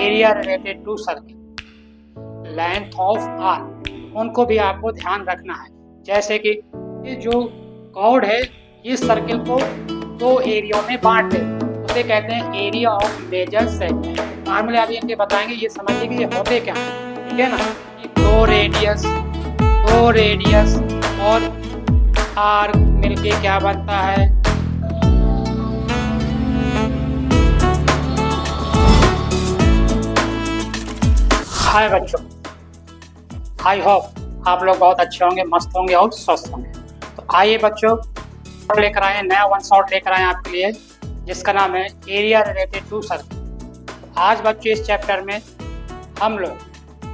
Area related to circle, length of arc, उनको भी आपको ध्यान रखना है। जैसे कि ये जो कॉर्ड है इस सर्किल को दो एरिया में बांट दे, उसे कहते हैं एरिया ऑफ मेजर सेगमेंट। फार्मूले अभी इनके बताएंगे, ये समझिए कि ये होते क्या है, ठीक है ना। कि दो रेडियस और आर्क मिलके क्या बनता है, हाय बच्चों, आई होप आप लोग बहुत अच्छे होंगे, मस्त होंगे और स्वस्थ होंगे। तो आइए बच्चों, लेकर आए नया वन शॉट लेकर आए आपके लिए, जिसका नाम है एरिया रिलेटेड टू सर्किल। तो आज बच्चों इस चैप्टर में हम लोग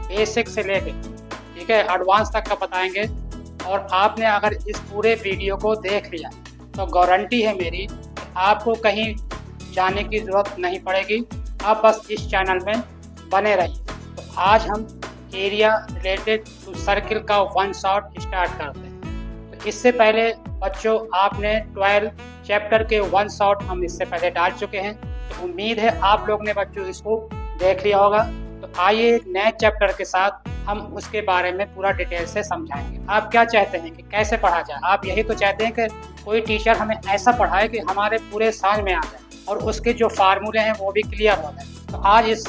बेसिक से लेके ठीक है एडवांस तक का बताएंगे। और आपने अगर इस पूरे वीडियो को देख लिया तो गारंटी है मेरी, आपको कहीं जाने की ज़रूरत नहीं पड़ेगी, आप बस इस चैनल में बने रहिए। तो आज हम एरिया रिलेटेड टू सर्किल का वन शॉट स्टार्ट करते हैं। तो इससे पहले बच्चों आपने 12 चैप्टर के वन शॉट हम इससे पहले डाल चुके हैं, तो उम्मीद है आप लोग ने बच्चों इसको देख लिया होगा। तो आइए एक नए चैप्टर के साथ हम उसके बारे में पूरा डिटेल से समझाएंगे। आप क्या चाहते हैं कि कैसे पढ़ा जाए? आप यही तो चाहते हैं कि कोई टीचर हमें ऐसा पढ़ाए कि हमारे पूरे समझ में आ जाए और उसके जो फार्मूले हैं वो भी क्लियर हो जाए। तो आज इस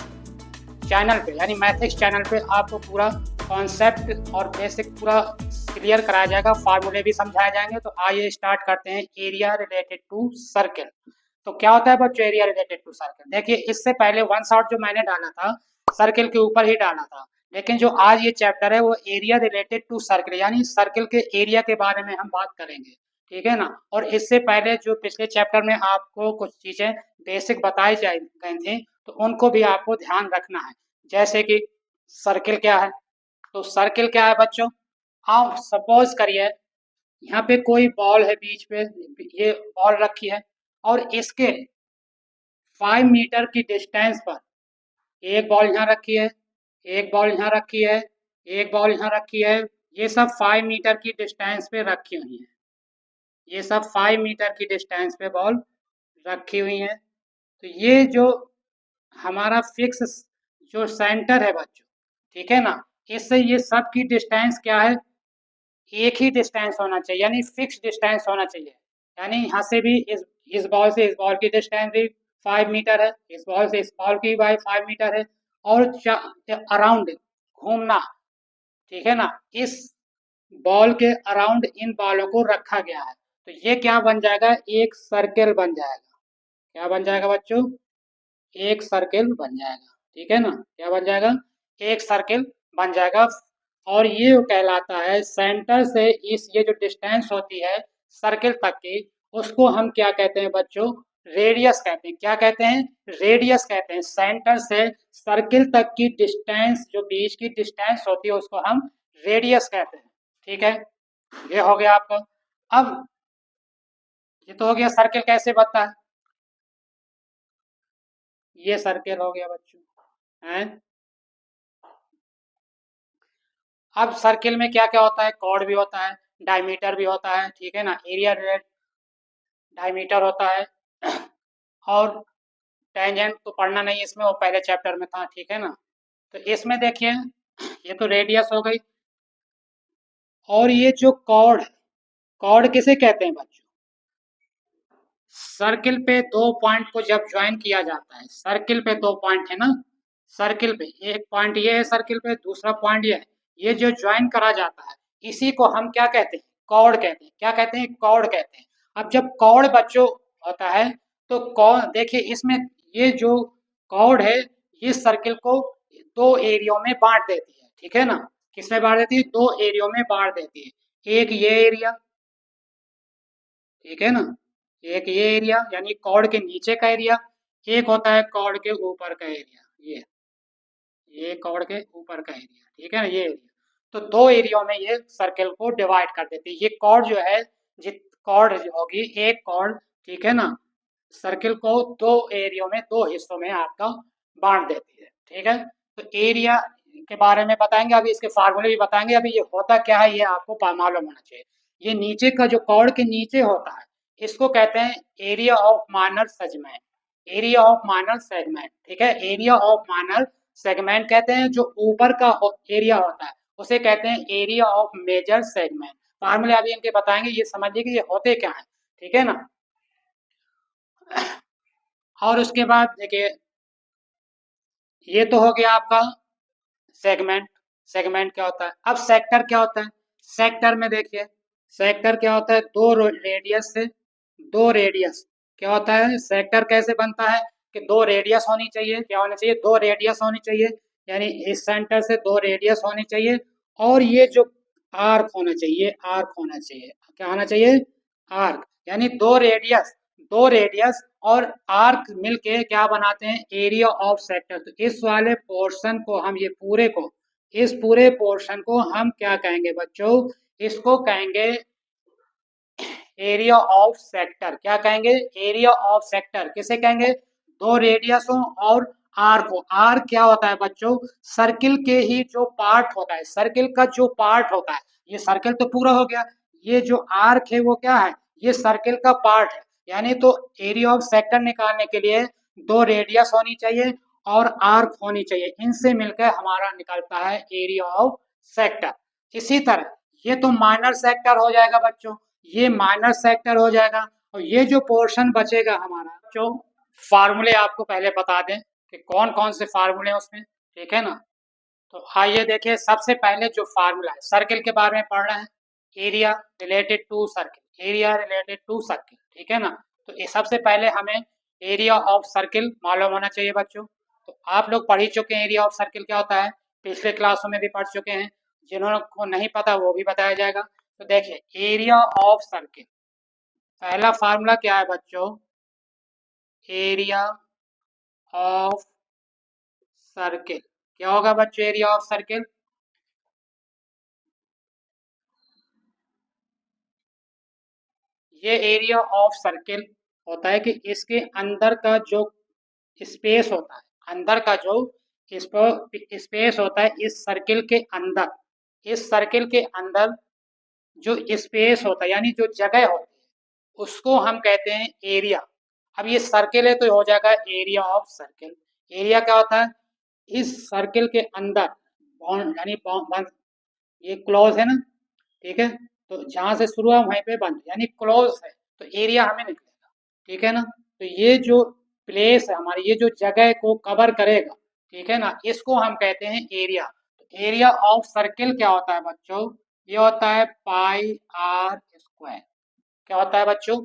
चैनल पे यानी मैथिक्स चैनल पे आपको पूरा कॉन्सेप्ट और बेसिक पूरा क्लियर कराया जाएगा, फार्मूले भी समझाए जाएंगे। तो आइए स्टार्ट करते हैं एरिया रिलेटेड टू सर्किल। तो क्या होता है बच्चों एरिया रिलेटेड टू सर्किल? देखिए, इससे पहले वन शॉट जो मैंने डाला था सर्किल के ऊपर ही डाला था, लेकिन जो आज ये चैप्टर है वो एरिया रिलेटेड टू सर्किल यानी सर्किल के एरिया के बारे में हम बात करेंगे, ठीक है ना। और इससे पहले जो पिछले चैप्टर में आपको कुछ चीजें बेसिक बताई गई थी, तो उनको भी आपको ध्यान रखना है। जैसे कि सर्किल क्या है? तो सर्किल क्या है बच्चों? आप सपोज करिए यहाँ पे कोई बॉल है, बीच पे ये बॉल रखी है और इसके 5 मीटर की डिस्टेंस पर एक बॉल यहाँ रखी है, एक बॉल यहाँ रखी है, एक बॉल यहाँ रखी है। ये सब 5 मीटर की डिस्टेंस पे रखी हुई है, ये सब 5 मीटर की डिस्टेंस पे बॉल रखी हुई है। तो ये जो हमारा फिक्स जो सेंटर है बच्चों, ठीक है ना, इससे ये सब की डिस्टेंस क्या है, एक ही डिस्टेंस होना चाहिए यानी फिक्स डिस्टेंस होना चाहिए। यानी यहाँ से भी इस बॉल से इस बॉल की डिस्टेंस भी 5 मीटर है, इस बॉल से इस बॉल की भी 5 मीटर है और अराउंड घूमना, ठीक है ना, इस बॉल के अराउंड इन बॉलों को रखा गया है। तो ये क्या बन जाएगा, एक सर्किल बन जाएगा। क्या बन जाएगा बच्चों? एक सर्किल बन जाएगा, ठीक है ना। क्या बन जाएगा? एक सर्किल बन जाएगा। और ये कहलाता है सेंटर से इस ये जो डिस्टेंस होती है सर्किल तक की, उसको हम क्या कहते हैं बच्चों? रेडियस कहते हैं। क्या कहते हैं? रेडियस कहते हैं। सेंटर से सर्किल तक की डिस्टेंस, जो बीच की डिस्टेंस होती है उसको हम रेडियस कहते हैं, ठीक है। ये हो गया आपका। अब ये तो हो गया सर्किल कैसे बनता है, ये सर्किल हो गया बच्चों हैं। अब सर्किल में क्या क्या होता है? कॉर्ड भी होता है, डायमीटर भी होता है, ठीक है ना। एरिया रेट डायमीटर होता है और टेंजेंट तो पढ़ना नहीं इसमें, वो पहले चैप्टर में था, ठीक है ना। तो इसमें देखिए ये तो रेडियस हो गई। और ये जो कॉर्ड, कॉर्ड किसे कहते हैं बच्चों? सर्किल पे दो पॉइंट को जब ज्वाइन किया जाता है, सर्किल पे दो पॉइंट है ना, सर्किल पे एक पॉइंट ये है, सर्किल पे दूसरा पॉइंट ये है, ये जो ज्वाइन करा जाता है इसी को हम क्या कहते हैं? कॉर्ड कहते हैं। क्या कहते हैं? कॉर्ड कहते हैं। अब जब कॉर्ड बच्चों होता है तो कॉर्ड देखिए इसमें ये जो कॉर्ड है ये सर्किल को दो एरियो में बांट देती है, ठीक है ना। किसमें बांट देती है? दो एरियो में बांट देती है। एक ये एरिया, ठीक है ना, एक ये एरिया यानी कॉर्ड के नीचे का एरिया, एक होता है कॉर्ड के ऊपर का एरिया, ये कॉर्ड के ऊपर का एरिया, ठीक है ना, ये एरिया। तो दो एरिया में ये सर्कल को डिवाइड कर देती है। ये कॉर्ड जो है, जित कॉर्ड जो होगी एक कॉर्ड, ठीक है ना, सर्किल को दो एरिया में, दो हिस्सों में आपका बांट देती है, ठीक है। तो एरिया के बारे में बताएंगे, अभी इसके फार्मूले भी बताएंगे। अभी ये होता क्या है ये आपको मालूम होना चाहिए। ये नीचे का जो कॉर्ड के नीचे होता है इसको कहते हैं area of minor segment, area of minor segment, ठीक है। एरिया ऑफ माइनर सेगमेंट कहते हैं जो ऊपर का एरिया होता है उसे कहते हैं एरिया ऑफ मेजर सेगमेंट। फार्मूले अभी इनके बताएंगे, ये समझिए कि ये होते क्या है, ठीक है ना। और उसके बाद देखिए, ये तो हो गया आपका सेगमेंट। सेगमेंट क्या होता है? अब सेक्टर क्या होता है? सेक्टर में देखिए, सेक्टर क्या होता है? दो रेडियस क्या होता है? सेक्टर कैसे बनता है कि दो रेडियस होनी चाहिए। क्या होनी चाहिए? दो रेडियस होनी चाहिए, यानी इस सेंटर से दो रेडियस होनी चाहिए, और ये जो आर्क होना चाहिए, आर्क होना चाहिए। क्या होना चाहिए? आर्क, यानी दो रेडियस और आर्क मिलके क्या बनाते हैं? Area of sector. तो इस वाले पोर्शन को हम, ये पूरे को, इस पूरे पोर्शन को हम क्या कहेंगे बच्चों? इसको कहेंगे एरिया ऑफ सेक्टर। क्या कहेंगे? Area of sector. किसे कहेंगे? दो रेडियस हो और आर्क हो। आर्क क्या होता है बच्चों? सर्किल के ही जो पार्ट होता है, सर्किल का जो पार्ट होता है, ये सर्किल तो पूरा हो गया, ये जो आर्क है वो क्या है? ये सर्किल का पार्ट है। यानी तो एरिया ऑफ सेक्टर निकालने के लिए दो रेडियस होनी चाहिए और आर्क होनी चाहिए, इनसे मिलकर हमारा निकलता है एरिया ऑफ सेक्टर। इसी तरह ये तो माइनर सेक्टर हो जाएगा बच्चों, ये माइनर सेक्टर हो जाएगा। और ये जो पोर्शन बचेगा हमारा, जो फार्मूले आपको पहले बता दें कि कौन कौन से फार्मूले हैं उसमें, ठीक है ना। तो आइए देखिए, सबसे पहले जो फार्मूला है, सर्किल के बारे में पढ़ रहे हैं, area related to circle, area related to circle, ठीक है ना। तो ये सबसे पहले हमें एरिया ऑफ सर्किल मालूम होना चाहिए बच्चों। तो आप लोग पढ़ ही चुके हैं एरिया ऑफ सर्किल क्या होता है, पिछले क्लासों में भी पढ़ चुके हैं, जिन्होंने को नहीं पता वो भी बताया जाएगा। तो देखिए, एरिया ऑफ सर्किल, पहला फार्मूला क्या है बच्चों? Area of circle. क्या होगा बच्चों एरिया ऑफ सर्किल? ये एरिया ऑफ सर्किल होता है कि इसके अंदर का जो स्पेस होता है, अंदर का जो स्पेस होता है इस सर्किल के अंदर, इस सर्किल के अंदर जो स्पेस होता है, यानी जो जगह होती है, उसको हम कहते हैं एरिया। अब ये सर्किल है तो हो जाएगा एरिया ऑफ सर्किल। एरिया क्या होता है? इस सर्किल के अंदर बाउंड, यानी ये क्लोज है ना, ठीक है। तो जहां से शुरू है वहीं पे बंद, यानी क्लोज है, तो एरिया हमें निकलेगा, ठीक है ना। तो ये जो प्लेस है हमारी, ये जो जगह को कवर करेगा, ठीक है ना, इसको हम कहते हैं एरिया। तो एरिया ऑफ सर्किल क्या होता है बच्चों? ये होता है पाई आर स्क्वायर। क्या होता है बच्चों?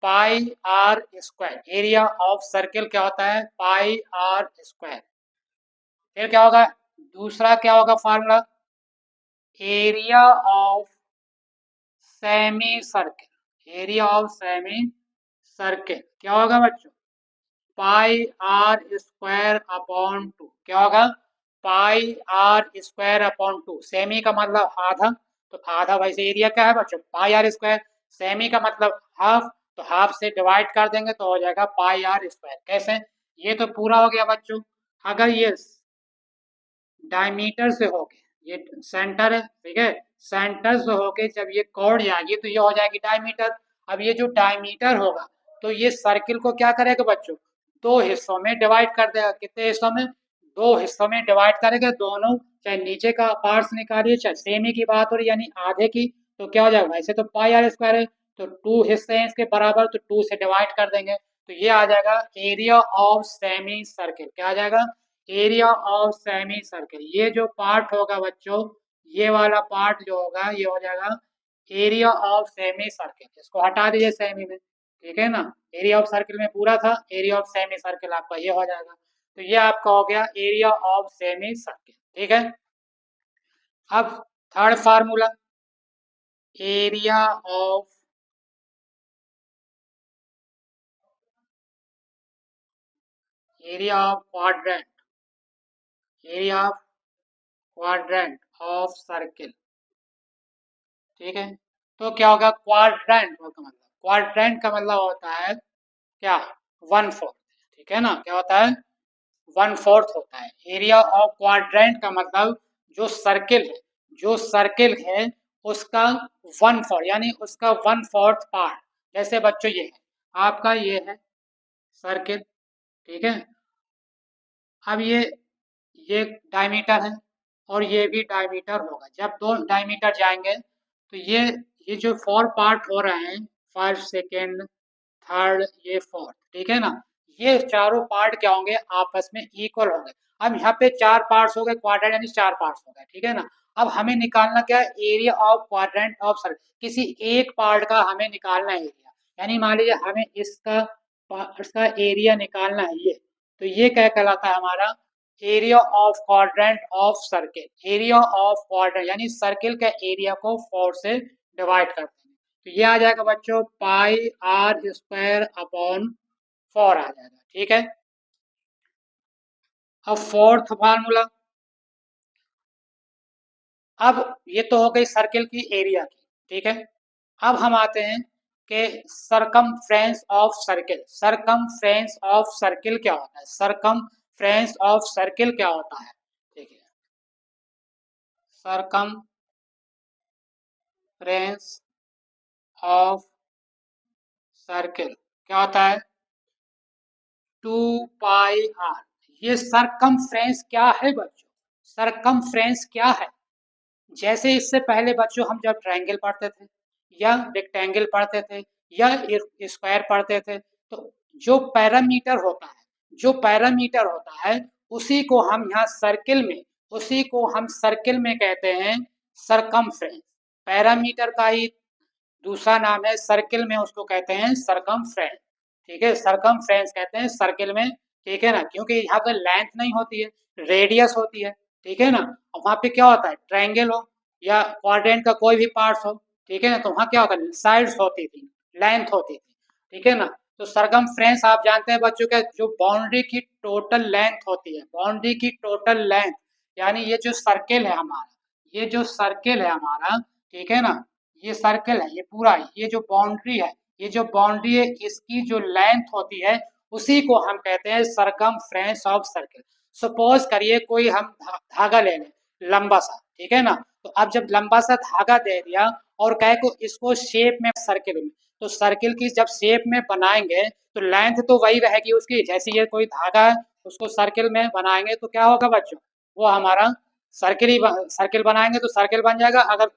Pi are square. Area of circle क्या होता है? Pi are square. फिर क्या होगा? दूसरा क्या होगा formula? Area of semi circle. Area of semi circle क्या होगा बच्चों? Pi are square upon two. क्या होगा? Pi are square upon two. Semi का मतलब आधा, तो आधा वैसे एरिया क्या है बच्चों? Pi are square. सेमी का मतलब हाफ, तो हाफ से डिवाइड कर देंगे तो हो जाएगा पाई आर स्क्वायर। कैसे? ये तो पूरा हो गया बच्चों। अगर ये डायमीटर से होके, ये सेंटर है, ठीक है, सेंटर से होके जब ये कॉर्ड जाएगी तो ये हो जाएगी डायमीटर। अब ये जो डायमीटर होगा तो ये सर्किल को क्या करेगा बच्चों? दो हिस्सों में डिवाइड कर देगा। कितने हिस्सों में? दो हिस्सों में डिवाइड करेगा। दोनों, चाहे नीचे का पार्ट्स निकालिए चाहे सेमी की बात हो रही यानी आधे की, तो क्या हो जाएगा? वैसे तो पाई आर स्क्वायर है, तो टू हिस्से हैं इसके बराबर, तो टू से डिवाइड कर देंगे, तो ये आ जाएगा एरिया ऑफ सेमी सर्किल। क्या आ जाएगा? Area of semi circle. ये जो पार्ट होगा बच्चों, ये वाला पार्ट जो होगा ये हो जाएगा एरिया ऑफ सेमी सर्किल। इसको हटा दीजिए सेमी में, ठीक है ना। एरिया ऑफ सर्किल में पूरा था, एरिया ऑफ सेमी सर्किल आपका ये हो जाएगा। तो ये आपका हो गया एरिया ऑफ सेमी सर्किल, ठीक है। अब third formula, area of quadrant, area of quadrant of circle, ठीक है। तो क्या होगा? क्वाड्रेंट का मतलब, क्वाड्रेंट का मतलब होता है क्या? वन फोर्थ, ठीक है ना। क्या होता है? वन फोर्थ होता है। एरिया ऑफ क्वाड्रेंट का मतलब जो सर्किल है, जो सर्किल है उसका वन फोर्थ, यानी उसका वन फोर्थ पार्ट। जैसे बच्चों ये है आपका, ये है सर्किल, ठीक है। अब ये डायमीटर है और ये भी डायमीटर होगा। जब दो डायमीटर जाएंगे तो ये जो फोर पार्ट हो रहे हैं, फर्स्ट सेकेंड थर्ड ये फोर्थ, ठीक है ना, ये चारों पार्ट क्या होंगे, आपस में इक्वल होंगे। अब यहाँ पे चार पार्ट्स हो गए, क्वाड्रेंट यानी चार पार्ट्स हो गए, ठीक है ना। अब हमें निकालना क्या है, area of quadrant of circle, किसी एक पार्ट का हमें निकालना है एरिया। यानी मान लीजिए हमें इसका एरिया निकालना है ये, तो ये क्या कहलाता है हमारा, area of quadrant of circle. Area of quadrant यानी सर्किल के एरिया को 4 से डिवाइड करते हैं, तो ये आ जाएगा बच्चों पाई आर स्क्वायर अपॉन 4 आ जाएगा, ठीक है। अब फोर्थ फार्मूला, अब ये तो हो गई सर्किल की एरिया की, ठीक है। अब हम आते हैं कि circumference of circle. Circumference of circle क्या होता है, सरकमफ्रेंस ऑफ सर्किल क्या होता है, ठीक है। सरकमफ्रेंस ऑफ सर्किल क्या होता है, 2 पाई आर। ये सरकमफ्रेंस क्या है बच्चों, सरकमफ्रेंस क्या है, जैसे इससे पहले बच्चों हम जब ट्रायंगल पढ़ते थे या रेक्टेंगल पढ़ते थे या स्क्वायर पढ़ते थे, तो जो पैरामीटर होता है, जो पैरामीटर होता है उसी को हम यहाँ सर्किल में, उसी को हम सर्किल में कहते हैं सरकमफ्रेंस। पैरामीटर का ही दूसरा नाम है सर्किल में, उसको कहते हैं सरकमफ्रेंस, ठीक है। सरकमफ्रेंस कहते हैं सर्किल में, ठीक है ना, क्योंकि यहाँ पे लेंथ नहीं होती है, रेडियस होती है, ठीक है ना। और वहाँ पे क्या होता है, ट्रायंगल हो या क्वाड्रेंट का कोई भी पार्ट हो, ठीक है ना, तो वहाँ क्या होता है, साइड्स होती थी, लेंथ होती थी, ठीक है ना। तो सरकमफ्रेंस आप जानते हैं बच्चों का, जो बाउंड्री की टोटल लेंथ होती है, बाउंड्री की टोटल लेंथ, यानी ये जो सर्किल है हमारा, ये जो सर्किल है हमारा, ठीक है ना, ये सर्कल है, ये पूरा, ये जो बाउंड्री है, ये जो बाउंड्री है इसकी जो लेंथ होती है उसी को हम कहते हैं सरकमफ्रेंस ऑफ सर्कल। सपोज करिए कोई हम धागा ले लें लंबा सा, ठीक है ना, तो अब जब लंबा सा धागा दे दिया और कहे को इसको शेप में सर्किल में, तो सर्किल की जब शेप में बनाएंगे तो लेंथ तो वही रहेगी उसकी, जैसे ये कोई धागा है उसको सर्किल में बनाएंगे तो क्या होगा बच्चों, वो हमारा सर्किल ही सर्किल बनाएंगे तो सर्किल बन जाएगा। अगर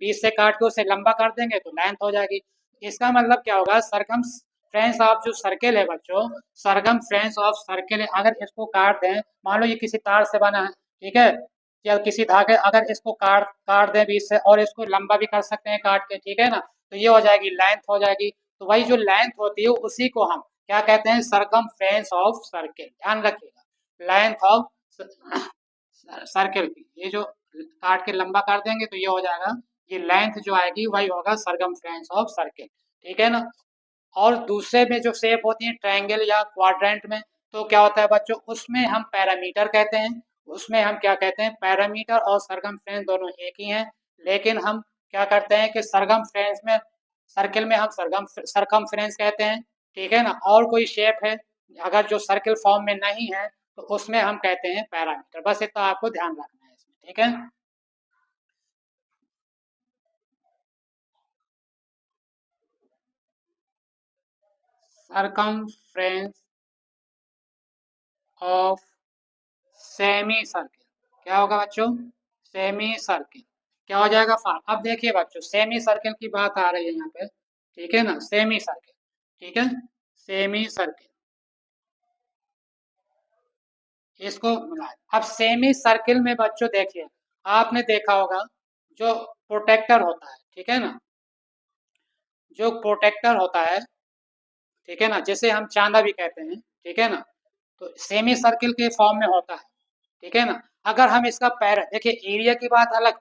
बीच से काट के उसे लंबा कर देंगे तो लेंथ हो जाएगी। इसका मतलब क्या होगा, सरकम फ्रेंस ऑफ जो सर्किल है बच्चों, सरकम फ्रेंस ऑफ सर्किल है, अगर इसको काट दें, मान लो ये किसी तार से बना है, ठीक है, या किसी धागे, अगर इसको काट काट दें बीच से और इसको लंबा भी कर सकते हैं काट के, ठीक है ना, तो ये हो जाएगी लेंथ हो जाएगी। तो वही जो लेंथ होती है उसी को हम क्या कहते हैं, सरकम फ्रेंस ऑफ सर्किल, ध्यान रखिएगा, लेंथ ऑफ सर्किल की, ये जो काट के लंबा कर देंगे तो ये हो जाएगा, ये लेंथ जो आएगी वही होगा सरकमफ्रेंस ऑफ सर्किल, ठीक है ना। और दूसरे में जो शेप होती है ट्रायंगल या क्वाड्रेंट में, तो क्या होता है बच्चों, उसमें हम पैरामीटर कहते हैं, उसमें हम क्या कहते हैं, पैरामीटर और सरकमफ्रेंस दोनों एक ही हैं, लेकिन हम क्या करते हैं कि सरकमफ्रेंस में, सर्किल में हम सरकमफ्रेंस कहते हैं, ठीक है ना। और कोई शेप है अगर जो सर्किल फॉर्म में नहीं है तो उसमें हम कहते हैं पैरामीटर। बस इतना आपको ध्यान रखना है इसमें, ठीक है। सरकमफ्रेंस ऑफ सेमी सर्किल क्या होगा बच्चों, सेमी सर्किल क्या हो जाएगा फॉर्म। अब देखिए बच्चों, सेमी सर्किल की बात आ रही है यहाँ पे, ठीक है ना, सेमी सर्किल, ठीक है, सेमी सर्किल, इसको मिलाए। अब सेमी सर्किल में बच्चों देखिए, आपने देखा होगा जो प्रोटेक्टर होता है, ठीक है ना, जो प्रोटेक्टर होता है, ठीक है ना, जिसे हम चांदा भी कहते हैं, ठीक है ना, तो सेमी सर्किल के फॉर्म में होता है, ठीक है ना। अगर हम इसका पैर देखिए, एरिया की बात अलग,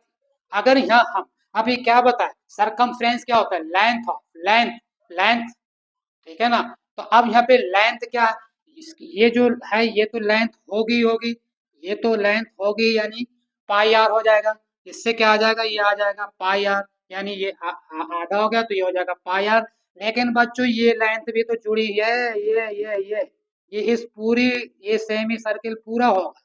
अगर यहाँ हम अभी क्या बताए, सरकमफ्रेंस क्या होता है, लेंथ ऑफ लेंथ, लेंथ, ठीक है ना। तो अब यहाँ पे लेंथ क्या है, ये जो है ये तो लेंथ होगी होगी, ये तो लेंथ होगी, यानी पाई आर हो जाएगा। इससे क्या आ जाएगा, ये आ जाएगा पाई आर, यानी ये आधा हो गया तो ये हो जाएगा पाई आर। लेकिन बच्चों ये लेंथ भी तो जुड़ी है, ये इस पूरी, ये सेमी सर्किल पूरा होगा,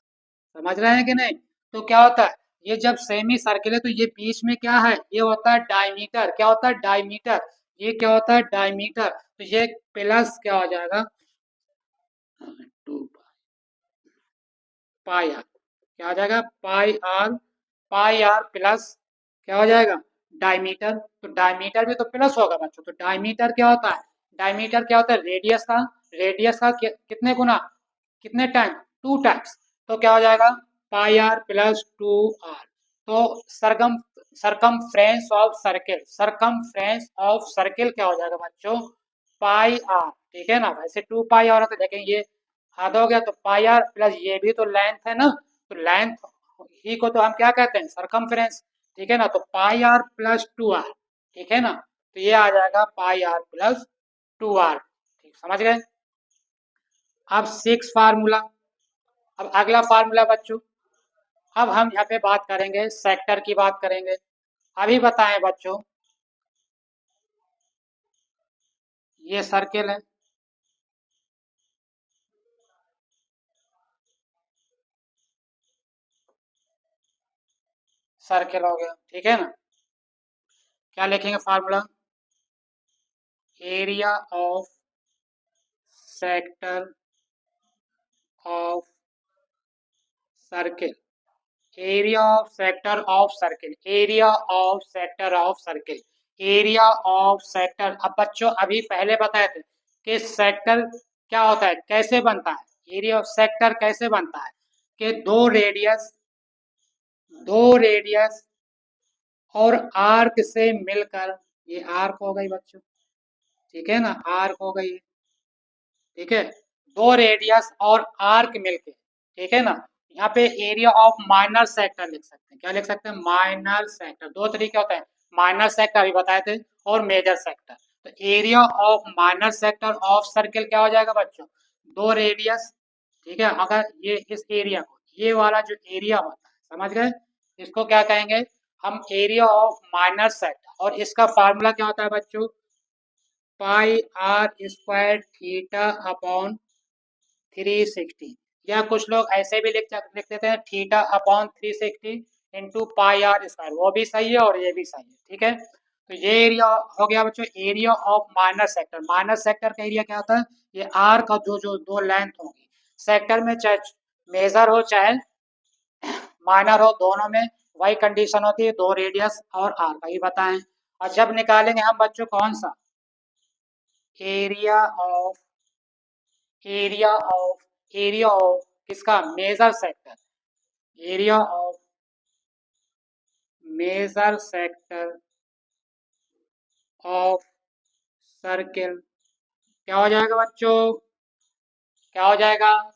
समझ रहे हैं कि नहीं। तो क्या होता है, ये जब सेमी सर्किल है तो ये बीच में क्या है, ये होता है डायमीटर, क्या होता है डायमीटर, ये क्या होता है डायमीटर, तो ये प्लस क्या हो जाएगा, पाई आर, क्या हो जाएगा पाई आर प्लस क्या हो जाएगा डायमीटर। तो डायमीटर भी तो प्लस होगा बच्चों। तो डायमीटर क्या होता है, डायमीटर क्या होता है रेडियस का कितने गुना, कितने टाइम, 2 टाइम्स। तो क्या हो जाएगा पाई आर प्लस 2 आर। तो सरगम सरकमफ्रेंस ऑफ सर्किल क्या हो जाएगा बच्चों पाई आर। ठीक है ना, वैसे 2 पाई आर तो देखेंगे ये आधा हो गया, तो पाई आर प्लस ये भी तो लेंथ है ना, तो लेंथ ही को तो हम क्या कहते हैं सरकमफ्रेंस। ठीक है ना, तो पाई आर प्लस 2 आर। ठीक है ना, तो ये आ जाएगा पाई आर प्लस 2 आर। ठीक समझ गए। अब 6 फार्मूला, अब अगला फार्मूला बच्चों, अब हम यहाँ पे बात करेंगे सेक्टर की बात करेंगे। अभी बताएं बच्चों, ये सर्किल है, सर्किल हो गया। ठीक है ना, क्या लिखेंगे formula, area of sector of circle, area of sector of circle, area of sector of circle, area of sector. अब बच्चों अभी पहले बताए थे कि सेक्टर क्या होता है, कैसे बनता है, एरिया ऑफ सेक्टर कैसे बनता है कि दो रेडियस और आर्क से मिलकर, ये आर्क हो गई बच्चों। ठीक है ना, आर्क हो गई। ठीक है, दो रेडियस और आर्क मिलके। ठीक है ना, यहाँ पे एरिया ऑफ माइनर सेक्टर लिख सकते हैं। क्या लिख सकते हैं माइनर सेक्टर। दो तरीके होते हैं, माइनर सेक्टर अभी बताए थे और मेजर सेक्टर। तो area of minor sector of circle क्या हो जाएगा बच्चों, दो रेडियस। ठीक है, अगर ये इस एरिया को, ये वाला जो एरिया होता है समझ गए, इसको क्या कहेंगे हम एरिया ऑफ माइनर सेक्टर। और इसका फार्मूला क्या होता है बच्चों, pi are square theta upon 360, या कुछ लोग ऐसे भी लिख देते हैं theta upon 360 into pi are square, वो भी सही है और ये भी सही है। ठीक है, तो ये एरिया हो गया बच्चों area of minor sector. Minor sector का एरिया क्या होता है, ये आर का जो जो दो लेंथ होंगी सेक्टर में, चाहे मेजर हो चाहे माइनर हो, दोनों में वही कंडीशन होती है, दो रेडियस और आर का ही बताएं। और जब निकालेंगे हम बच्चों कौन सा एरिया ऑफ एरिया ऑफ किसका major sector, area of major sector of circle क्या हो जाएगा बच्चों, क्या हो जाएगा।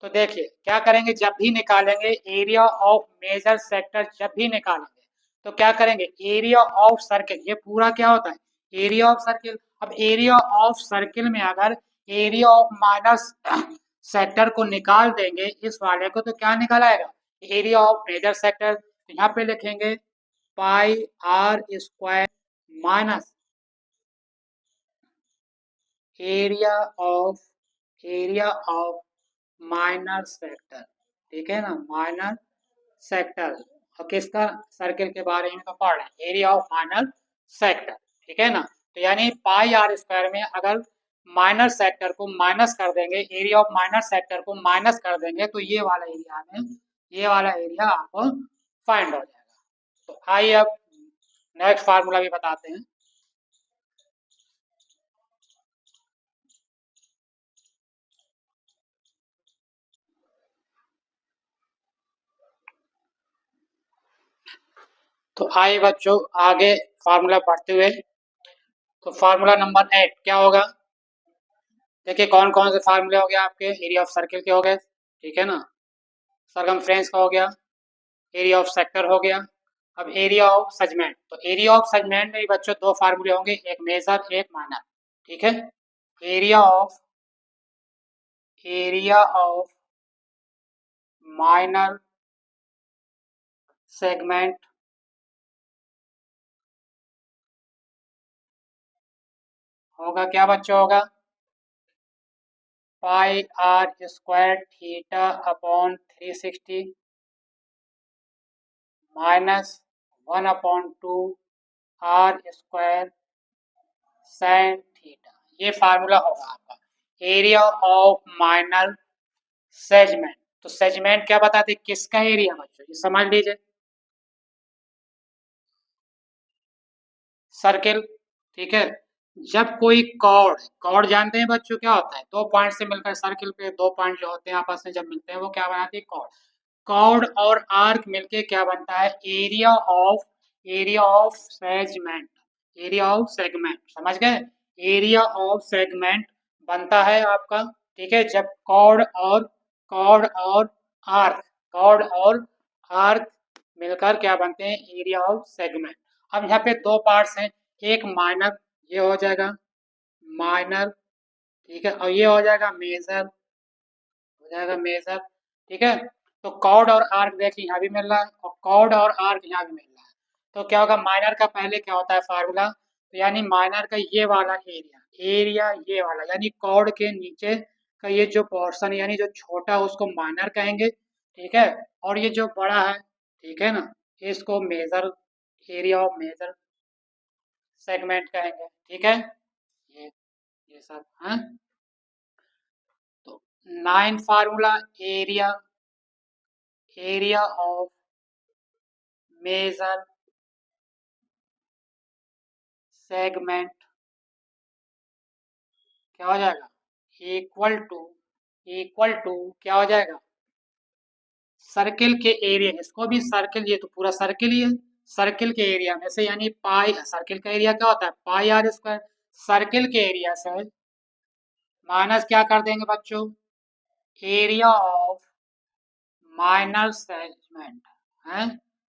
तो देखिए क्या करेंगे, जब भी निकालेंगे एरिया ऑफ मेजर सेक्टर, जब भी निकालेंगे तो क्या करेंगे एरिया ऑफ सर्किल, ये पूरा क्या होता है एरिया ऑफ सर्किल। अब एरिया ऑफ सर्किल में अगर एरिया ऑफ माइनस सेक्टर को निकाल देंगे इस वाले को, तो क्या निकल आएगा एरिया ऑफ मेजर सेक्टर। तो यहाँ पे लिखेंगे pi are square minus area of minor sector. ठीक है ना, माइनर सेक्टर, और किसका सर्किल के बारे में तो पढ़ रहे हैं एरिया ऑफ माइनर सेक्टर। ठीक है ना, तो यानी पाई आर स्क्वायर में अगर माइनर सेक्टर को माइनस कर देंगे, एरिया ऑफ माइनर सेक्टर को माइनस कर देंगे, तो ये वाला एरिया में, ये वाला एरिया आपको फाइंड हो जाएगा। तो आइए अब नेक्स्ट फार्मूला भी बताते हैं। तो आइए बच्चों आगे फार्मूला पढ़ते हुए, तो फार्मूला नंबर 8 क्या होगा, देखिए कौन कौन से फार्मूले हो गए आपके, एरिया ऑफ सर्किल के हो गए। ठीक है ना, सरकमफ्रेंस का हो गया, एरिया ऑफ सेक्टर हो गया। अब एरिया ऑफ सेगमेंट, तो एरिया ऑफ सेगमेंट में भी बच्चों दो फार्मूले होंगे, एक मेजर एक माइनर। ठीक है, एरिया ऑफ माइनर सेगमेंट होगा क्या बच्चों, होगा pi are square theta upon 360 minus 1/2 are square sine theta. ये फार्मूला होगा आपका एरिया ऑफ माइनर सेगमेंट। तो सेगमेंट क्या बताते हैं, किसका एरिया बच्चों, ये समझ लीजिए। सर्किल, ठीक है। जब कोई कॉर्ड, कॉर्ड जानते हैं बच्चों क्या होता है, दो पॉइंट से मिलकर सर्किल पे दो पॉइंट जो होते हैं आपस में जब मिलते हैं वो क्या बनाते हैं, कॉर्ड। कॉर्ड और आर्क मिलके क्या बनता है, area of segment, area of segment, समझ गए। एरिया ऑफ सेगमेंट बनता है आपका, ठीक है, जब कॉर्ड और आर्क, कॉर्ड और आर्क मिलकर क्या बनते हैं, एरिया ऑफ सेगमेंट। अब यहाँ पे दो पार्ट्स हैं, एक माइनर, ये हो जाएगा माइनर, ठीक है, और ये हो जाएगा मेजर, हो जाएगा मेजर, ठीक है। तो कॉर्ड और आर्क देखिए यहाँ भी मिल रहा है और कॉर्ड और आर्क यहाँ भी मिल रहा है। तो क्या होगा, माइनर का पहले क्या होता है फार्मूला, तो यानी माइनर का ये वाला एरिया, एरिया ये वाला यानी कॉर्ड के नीचे का ये जो पोर्शन यानी जो छोटा है उसको माइनर कहेंगे, ठीक है। और ये जो बड़ा है, ठीक है ना, इसको major, area of major segment कहेंगे, ठीक है। ये ये सब है। तो 9 formula, area, area of major segment क्या हो जाएगा, इक्वल टू क्या हो जाएगा, सर्किल के एरिया, इसको भी सर्किल, ये तो पूरा सर्किल ही है, सर्किल के एरिया में से यानी पाई, सर्किल का एरिया क्या होता है, पाई आर स्क्वायर, सर्किल के एरिया से माइनस क्या कर देंगे बच्चों, एरिया ऑफ माइनर सेगमेंट है,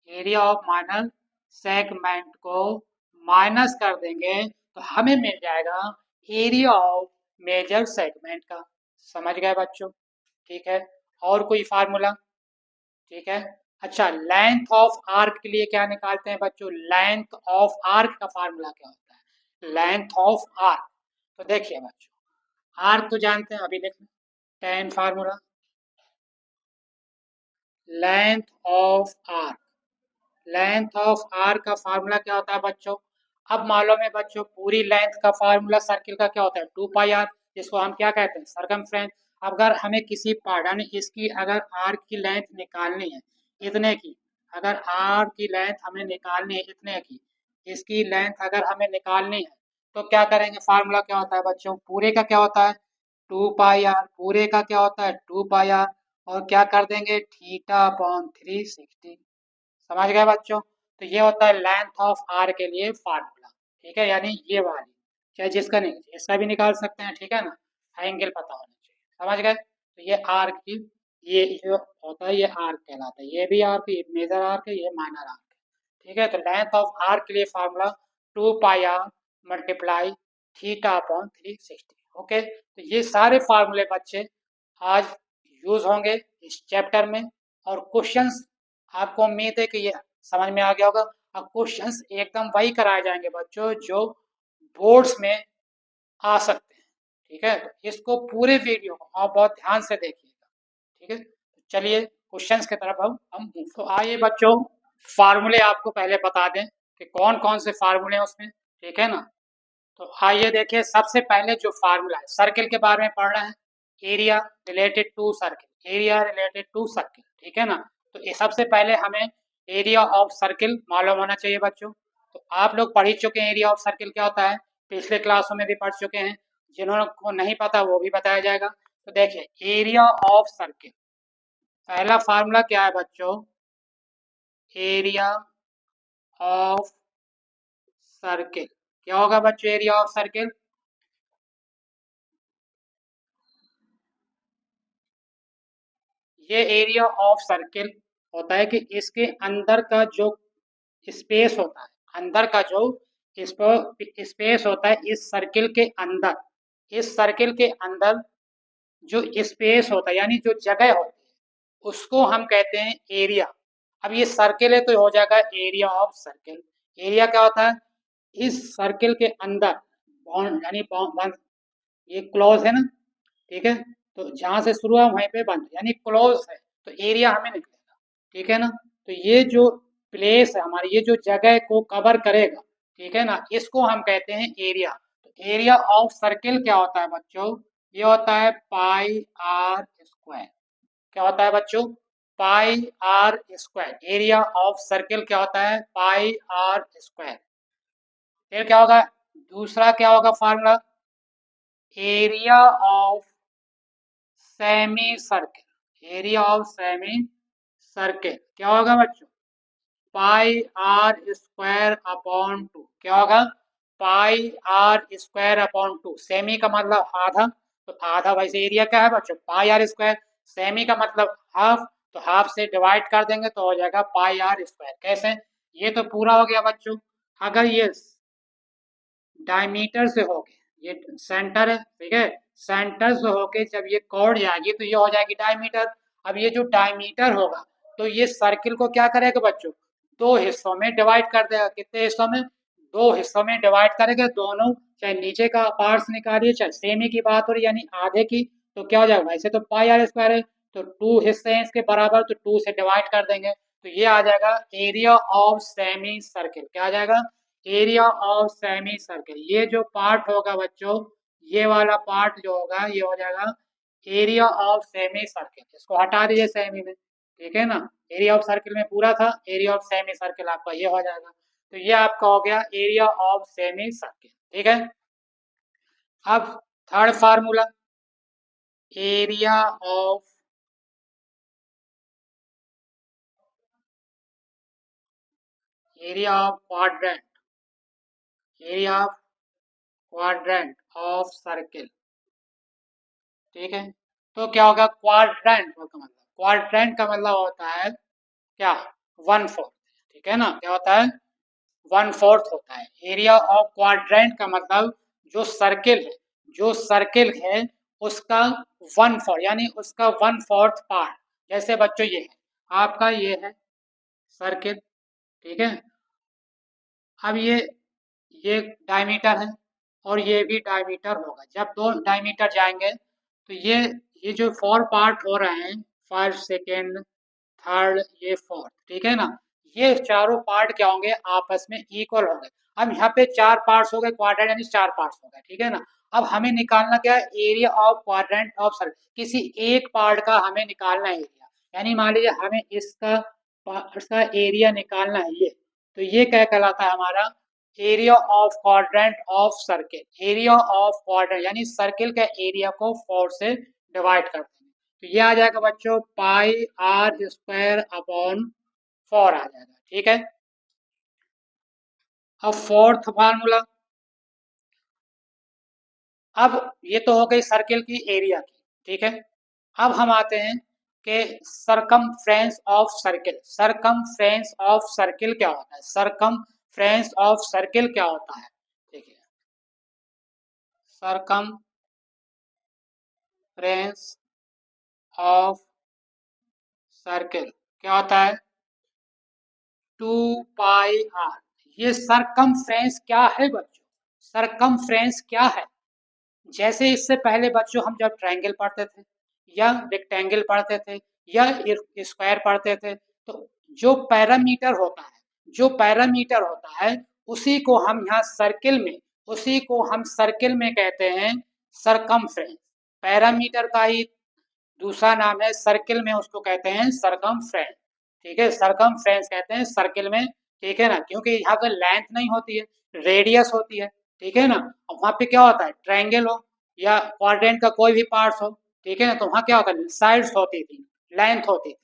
एरिया ऑफ माइनर सेगमेंट को माइनस कर देंगे तो हमें मिल जाएगा एरिया ऑफ मेजर सेगमेंट का, समझ गए बच्चों, ठीक है। और कोई फार्मूला, ठीक है। अच्छा, लेंथ ऑफ आर्क के लिए क्या निकालते हैं बच्चों, लेंथ ऑफ आर्क का फार्मूला क्या होता है, लेंथ ऑफ आर्क। तो देखिए बच्चों, आर्क तो जानते हैं, अभी देख ten formula, length of arc, length of arc का फार्मूला क्या होता है बच्चों, अब मालूम है बच्चों, पूरी लेंथ का फार्मूला सर्किल का क्या होता है, 2 पाई आर, जिसको हम क्या कहते हैं, सरकमफ्रेंस। अगर हमें किसी पार्डन इसकी अगर आर्क की लेंथ निकालनी है इतने की, अगर आर्क की लेंथ हमें निकालनी है इतने की, इसकी लेंथ अगर हमें निकालनी है तो क्या करेंगे, फार्मूला क्या होता है बच्चों, पूरे का क्या होता है 2 पाई आर, पूरे का क्या होता है 2 पाई आर, और क्या कर देंगे थीटा अपॉन 360, समझ गए बच्चों। तो ये होता है लेंथ ऑफ आर के लिए फार्मूला, ठीक है, यानी ये वाली, चाहे जिसका नहीं, इसका भी निकाल सकते हैं, ठीक है ना, एंगल पता होना चाहिए, समझ गए। तो ये आर्क की, ये जो होता है ये आर्क कहलाता है, ये भी आर्क, ये मेजर आर्क है, ये माइनर आर्क है, ठीक है। तो लेंथ ऑफ आर्क के लिए formula 2 pi R multiply theta upon 360, okay. तो ये सारे फार्मूले बच्चे आज यूज होंगे इस चैप्टर में, और क्वेश्चंस आपको उम्मीद है कि ये समझ में आ गया होगा। अब क्वेश्चंस एकदम वही कराए जाएंगे बच्चों जो बोर्ड्स में आ सकते हैं, ठीक है। तो इसको पूरे वीडियो को आप बहुत ध्यान से देखिएगा, ठीक है। तो चलिए क्वेश्चंस की तरफ हम तो आइए बच्चों, फार्मूले आपको पहले बता दें कि कौन कौन से फार्मूले हैं उसमें, ठीक है ना। तो आइए देखिए, सबसे पहले जो फार्मूला है, सर्किल के बारे में पढ़ रहे हैं, area related to circle, area related to circle, ठीक है ना। तो ये सबसे पहले हमें एरिया ऑफ सर्किल मालूम होना चाहिए बच्चों। तो आप लोग पढ़ ही चुके हैं एरिया ऑफ सर्किल क्या होता है, पिछले क्लासों में भी पढ़ चुके हैं, जिन्होंने को नहीं पता वो भी बताया जाएगा। तो देखिए एरिया ऑफ सर्किल, पहला फार्मूला क्या है बच्चों, एरिया ऑफ सर्किल, क्या होगा बच्चों एरिया ऑफ सर्किल, ये एरिया ऑफ सर्किल होता है कि इसके अंदर का जो स्पेस होता है, अंदर का जो स्पेस होता है इस सर्किल के अंदर, इस सर्किल के अंदर जो स्पेस होता है यानी जो जगह होती है उसको हम कहते हैं एरिया। अब ये सर्किल है तो हो जाएगा एरिया ऑफ सर्किल। एरिया क्या होता है, इस सर्किल के अंदर बाउंड यानी बाउंड, ये क्लोज है ना, ठीक है। तो जहां से शुरू है वहीं पे बंद यानी क्लोज है, तो एरिया हमें निकलेगा, ठीक है ना। तो ये जो प्लेस है हमारी, ये जो जगह को कवर करेगा, ठीक है ना, इसको हम कहते हैं एरिया। तो एरिया ऑफ सर्किल क्या होता है बच्चों, ये होता है पाई आर स्क्वायर, क्या होता है बच्चों, pi are square. Area of circle क्या होता है, पाई आर स्क्वायर। फिर क्या होगा, दूसरा क्या होगा formula, area of semi circle. Area of semi circle क्या होगा बच्चों, pi are square upon two. क्या होगा, pi are square upon two. Semi का मतलब आधा, तो आधा वैसे एरिया क्या है बच्चों, पाई आर स्क्वायर। सेमी का मतलब हाफ, तो हाफ से डिवाइड कर देंगे तो हो जाएगा पाई आर स्क्वायर। कैसे, ये तो पूरा हो गया बच्चों। अगर ये डायमीटर से होके, ये सेंटर है ठीक है, सेंटर से होके जब ये कॉर्ड जाएगी तो ये हो जाएगी डायमीटर। अब ये जो डायमीटर होगा तो ये सर्किल को क्या करेगा बच्चों, दो हिस्सों में डिवाइड कर देगा। कितने हिस्सों में, दो हिस्सों में डिवाइड करेगा। दोनों, चाहे नीचे का पार्ट्स निकालिए चाहे सेमी की बात हो रही यानी आधे की, तो क्या हो जाएगा, वैसे तो पाई आर स्क्वायर है तो टू हिस्से हैं इसके बराबर, तो टू से डिवाइड कर देंगे तो ये आ जाएगा एरिया ऑफ सेमी सर्किल। क्या आ जाएगा, एरिया ऑफ सेमी सर्किल। ये जो पार्ट होगा बच्चों, ये वाला पार्ट जो होगा ये हो जाएगा एरिया ऑफ सेमी सर्किल। इसको हटा दीजिए सेमी में, ठीक है ना, एरिया ऑफ सर्किल में पूरा था, एरिया ऑफ सेमी सर्किल आपका ये हो जाएगा। तो ये आपका हो गया एरिया ऑफ सेमी सर्किल, ठीक है। अब third formula, area of quadrant, area of quadrant of circle, ठीक है। तो क्या होगा, क्वाड्रेंट का मतलब, क्वाड्रेंट का मतलब होता है क्या, वन फोर्थ, ठीक है ना, क्या होता है, वन फोर्थ होता है। एरिया ऑफ क्वाड्रेंट का मतलब जो सर्किल है, जो सर्किल है उसका वन फोर्थ, यानी उसका वन फोर्थ पार्ट। जैसे बच्चों ये है आपका, ये है सर्किल, ठीक है। अब ये डायमीटर है और ये भी डायमीटर होगा। जब दो डायमीटर जाएंगे तो ये जो फोर पार्ट हो रहे हैं, फर्स्ट सेकेंड थर्ड ये फोर्थ, ठीक है ना, ये चारों पार्ट क्या होंगे, आपस में इक्वल होंगे। अब यहाँ पे चार पार्ट्स हो गए, क्वाड्रेंट यानी चार पार्ट्स हो गए, ठीक है ना। अब हमें निकालना क्या है, area of quadrant of circle. किसी एक पार्ट का हमें निकालना है एरिया, यानी मान लीजिए हमें इसका पार्ट का एरिया निकालना है ये, तो ये क्या कहलाता है हमारा, area of quadrant of circle. Area of quadrant यानी सर्किल के एरिया को फोर से डिवाइड करते हैं, तो ये आ जाएगा बच्चों pi are square upon four आ जाएगा, ठीक है। अब फोर्थ फार्मूला, अब ये तो हो गई सर्किल की एरिया की, ठीक है। अब हम आते हैं कि circumference of circle. Circumference of circle क्या होता है, सरकमफ्रेंस ऑफ सर्किल क्या होता है, देखिए, सरकमफ्रेंस ऑफ सर्किल क्या होता है, टू पाई आर। ये सरकमफ्रेंस क्या है बच्चों, सरकमफ्रेंस क्या है, जैसे इससे पहले बच्चों हम जब ट्रायंगल पढ़ते थे या रेक्टेंगल पढ़ते थे या स्क्वायर पढ़ते थे, तो जो पैरामीटर होता है, जो पैरामीटर होता है उसी को हम यहाँ सर्किल में, उसी को हम सर्किल में कहते हैं सरकमफ्रेंस। पैरामीटर का ही दूसरा नाम है सर्किल में, उसको कहते हैं सरकमफ्रेंस, ठीक है। सरकमफ्रेंस कहते हैं सर्किल में, ठीक है ना, क्योंकि यहाँ पे लेंथ नहीं होती है, रेडियस होती है, ठीक है ना। और वहाँ पे क्या होता है, ट्रायंगल हो या क्वाड्रेंट का कोई भी पार्ट हो, ठीक है ना, तो वहाँ क्या होता है, साइड्स होती थी, लेंथ होती थी,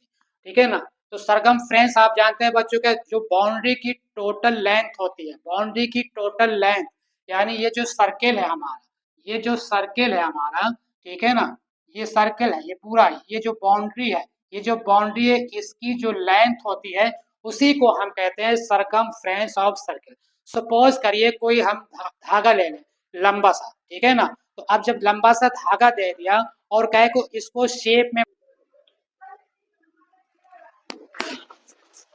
ठीक है ना। तो सरकमफ्रेंस आप जानते हैं बच्चों का, जो बाउंड्री की टोटल लेंथ होती है, बाउंड्री की टोटल लेंथ, यानी ये जो सर्किल है हमारा, ये जो सर्किल है हमारा, ठीक है ना, ये सर्कल है, ये पूरा, ये जो बाउंड्री है, ये जो बाउंड्री है इसकी जो लेंथ होती है उसी को हम कहते हैं सरकमफ्रेंस ऑफ सर्कल। सपोज करिए कोई हम धागा ले लें लंबा सा, ठीक है ना, तो अब जब लंबा सा धागा दे दिया और कहे को इसको शेप में,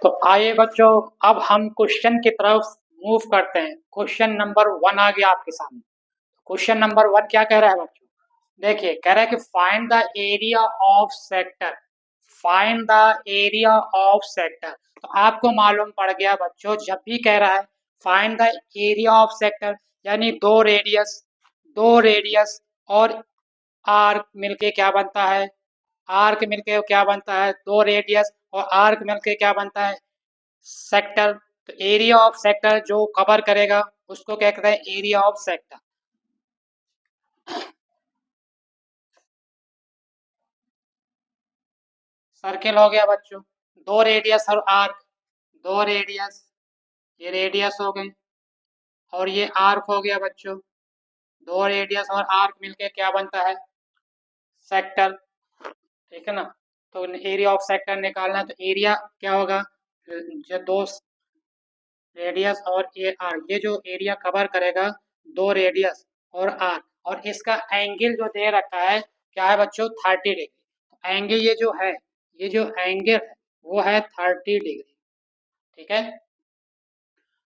तो आइए बच्चों अब हम क्वेश्चन की तरफ मूव करते हैं। क्वेश्चन नंबर वन आ गया आपके सामने। क्वेश्चन नंबर वन क्या कह रहा है बच्चों, देखिए कह रहा है कि find the area of sector, find the area of sector. तो आपको मालूम पड़ गया बच्चों, जब भी कह रहा है find the area of sector, यानी दो रेडियस, दो रेडियस और आर्क मिलके क्या बनता है, आर्क मिलके क्या बनता है, दो रेडियस, और आर्क मिलके क्या बनता है, सेक्टर। तो एरिया ऑफ सेक्टर जो कवर करेगा उसको क्या कहते हैं, एरिया ऑफ सेक्टर। सर्किल हो गया बच्चों, दो रेडियस और आर्क, दो रेडियस, ये रेडियस हो गए, और ये आर्क हो गया बच्चों, दो रेडियस और आर्क मिलके क्या बनता है, सेक्टर। ठीक है ना। तो एरिया ऑफ सेक्टर निकालना है, तो एरिया क्या होगा, जो दो रेडियस और ये आर्क, ये जो एरिया कवर करेगा, दो रेडियस और आर्क, और इसका एंगल जो दे रखा है क्या है बच्चों, 30 डिग्री। एंगल ये जो है, ये जो एंगल है वो है 30 डिग्री। ठीक है।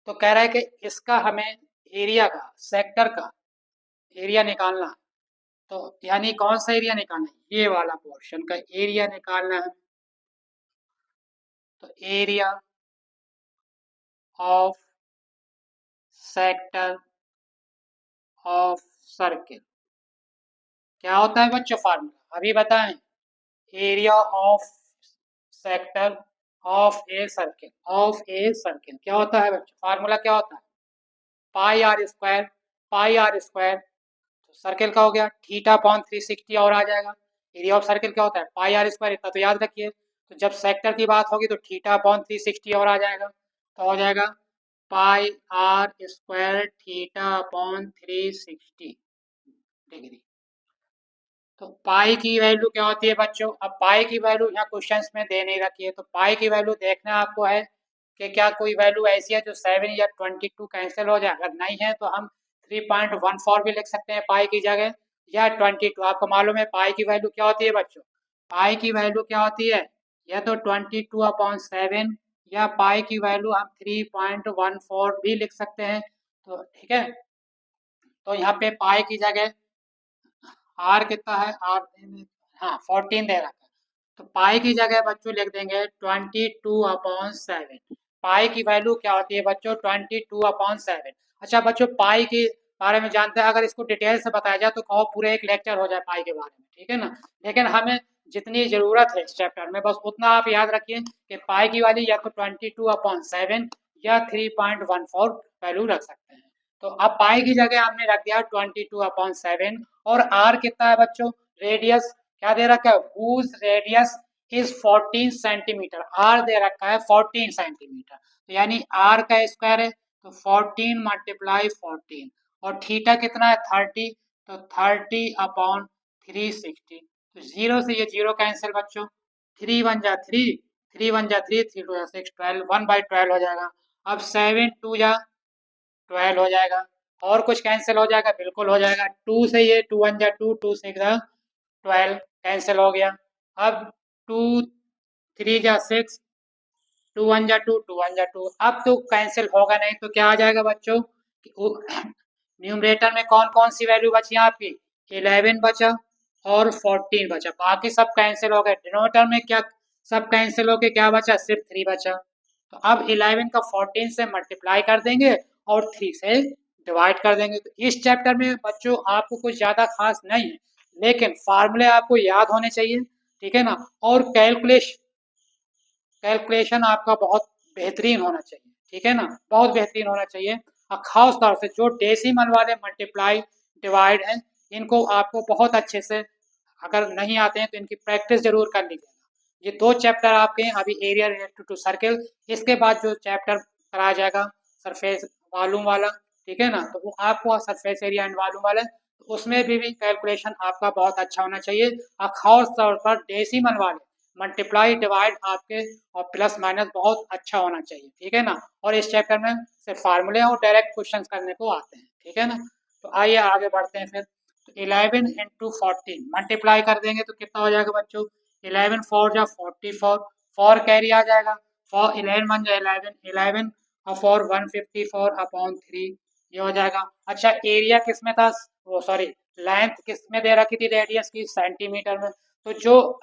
तो कह रहा है कि इसका हमें एरिया का, सेक्टर का एरिया निकालना है। तो यानी कौन सा एरिया निकालना है, ये वाला पोर्शन का एरिया निकालना है। तो area of sector of circle क्या होता है बच्चों, फार्मूला अभी बताएं। Area of sector of a circle, of a circle क्या होता है बच्चों, फार्मूला क्या होता है, pi are square, pi are square. तो सर्किल का हो गया थीटा अपॉन 360 और आ जाएगा। एरिया ऑफ सर्किल क्या होता है, पाई आर स्क्वायर, इतना तो याद रखिए। तो जब सेक्टर की बात होगी तो थीटा अपॉन 360 और आ जाएगा, तो हो जाएगा pi are square theta upon 360 degree. तो पाई की वैल्यू क्या होती है बच्चों, अब पाई की वैल्यू यहाँ क्वेश्चंस में दे नहीं रखी है, तो पाई की वैल्यू देखना आपको है कि क्या कोई वैल्यू ऐसी है जो 7 या 22 कैंसिल हो जाए। अगर नहीं है तो हम 3.14 भी लिख सकते हैं पाई की जगह, या 22। आपको मालूम है पाई की वैल्यू क्या होती है बच्चों, पाई की वैल्यू क्या होती है, या तो 22/7, या पाई की वैल्यू हम 3.14 भी लिख सकते हैं। तो ठीक है, तो यहाँ पे पाई की जगह आर कितना है, आर, हाँ 14 दे रखा है, तो पाई की जगह बच्चों लिख देंगे 22/7। पाई की वैल्यू क्या होती है बच्चों, 22/7। अच्छा बच्चों, पाई के बारे में जानते हैं, अगर इसको डिटेल से बताया जाए तो कहो पूरे एक लेक्चर हो जाए पाई के बारे में, ठीक है ना। लेकिन हमें जितनी जरूरत है इस चैप्टर में बस उतना आप याद रखिए कि पाई की वैल्यू या तो 22/7 या 3.14 वैल्यू रख सकते हैं। तो अब पाई की जगह आपने रख दिया 22/7, और आर कितना है बच्चों, रेडियस क्या दे रखा है, whose radius is 14 centimetre, R दे रखा है 14 सेंटीमीटर। तो यानी आर का स्क्वायर है तो 14 मल्टीप्लाई 14, और थीटा कितना है 30, तो 30/360। तो जीरो से ये जीरो कैंसिल बच्चों, 3 1 जा 3, 3 1 जा 3, 3 2 जा 6, 12, 1/12 हो जाएगा। अब 7 2 जा 12 हो जाएगा, और कुछ कैंसिल हो जाएगा, बिल्कुल हो जाएगा। 2 से ये 2 1 जा 2, 2 6 जा 12 कैंसिल हो गया। अब 2 3 जा 6, 2 1 जा 2, 2 1 जा 2, अब तो कैंसिल होगा नहीं, तो क्या आ जाएगा बच्चों, न्यूमरेटर में कौन कौन सी वैल्यू बची आपकी, 11 बचा और 14 बचा, बाकी सब कैंसिल हो गए। डिनोमिनेटर में क्या सब कैंसिल हो गए, क्या बचा, सिर्फ 3 बचा। तो अब 11 का 14 से मल्टीप्लाई कर देंगे और 3 से डिवाइड कर देंगे। तो इस चैप्टर में बच्चों आपको कुछ ज़्यादा खास नहीं है, लेकिन फार्मूले आपको याद होने चाहिए, ठीक है ना। और कैलकुलेशन आपका बहुत बेहतरीन होना चाहिए, ठीक है ना, बहुत बेहतरीन होना चाहिए। और खास तौर से जो डेसिमल वाले मल्टीप्लाई डिवाइड हैं, इनको आपको बहुत अच्छे से, अगर नहीं आते हैं तो इनकी प्रैक्टिस जरूर कर लीजिएगा। ये दो चैप्टर आपके हैं अभी, एरिया रिलेटेड टू सर्किल, इसके बाद जो चैप्टर कराया जाएगा सरफेस वॉल्यूम वाला, ठीक है ना, तो वो आपको सरफेस एरिया एंड वॉल्यूम वाला, तो उसमें भी कैलकुलेशन आपका बहुत अच्छा होना चाहिए। और खास तौर पर डेसिमल वाले मल्टीप्लाई डिवाइड आपके और प्लस माइनस बहुत अच्छा होना चाहिए, ठीक है ना। और इस चैप्टर में सिर्फ फार्मूले और डायरेक्ट क्वेश्चंस करने को आते हैं, ठीक है ना। तो आइए आगे बढ़ते हैं फिर। तो 11 × 14 मल्टीप्लाई कर देंगे तो कितना हो जाएगा बच्चों, 11 4 जा 44, 4 कैरी आ जाएगा, 11 1 जा 11, 11 और 4 154/3, ये हो जाएगा। अच्छा एरिया किस में था, वो सॉरी लेंथ किस में दे रखी थी, रेडियस की सेंटीमीटर में। तो जो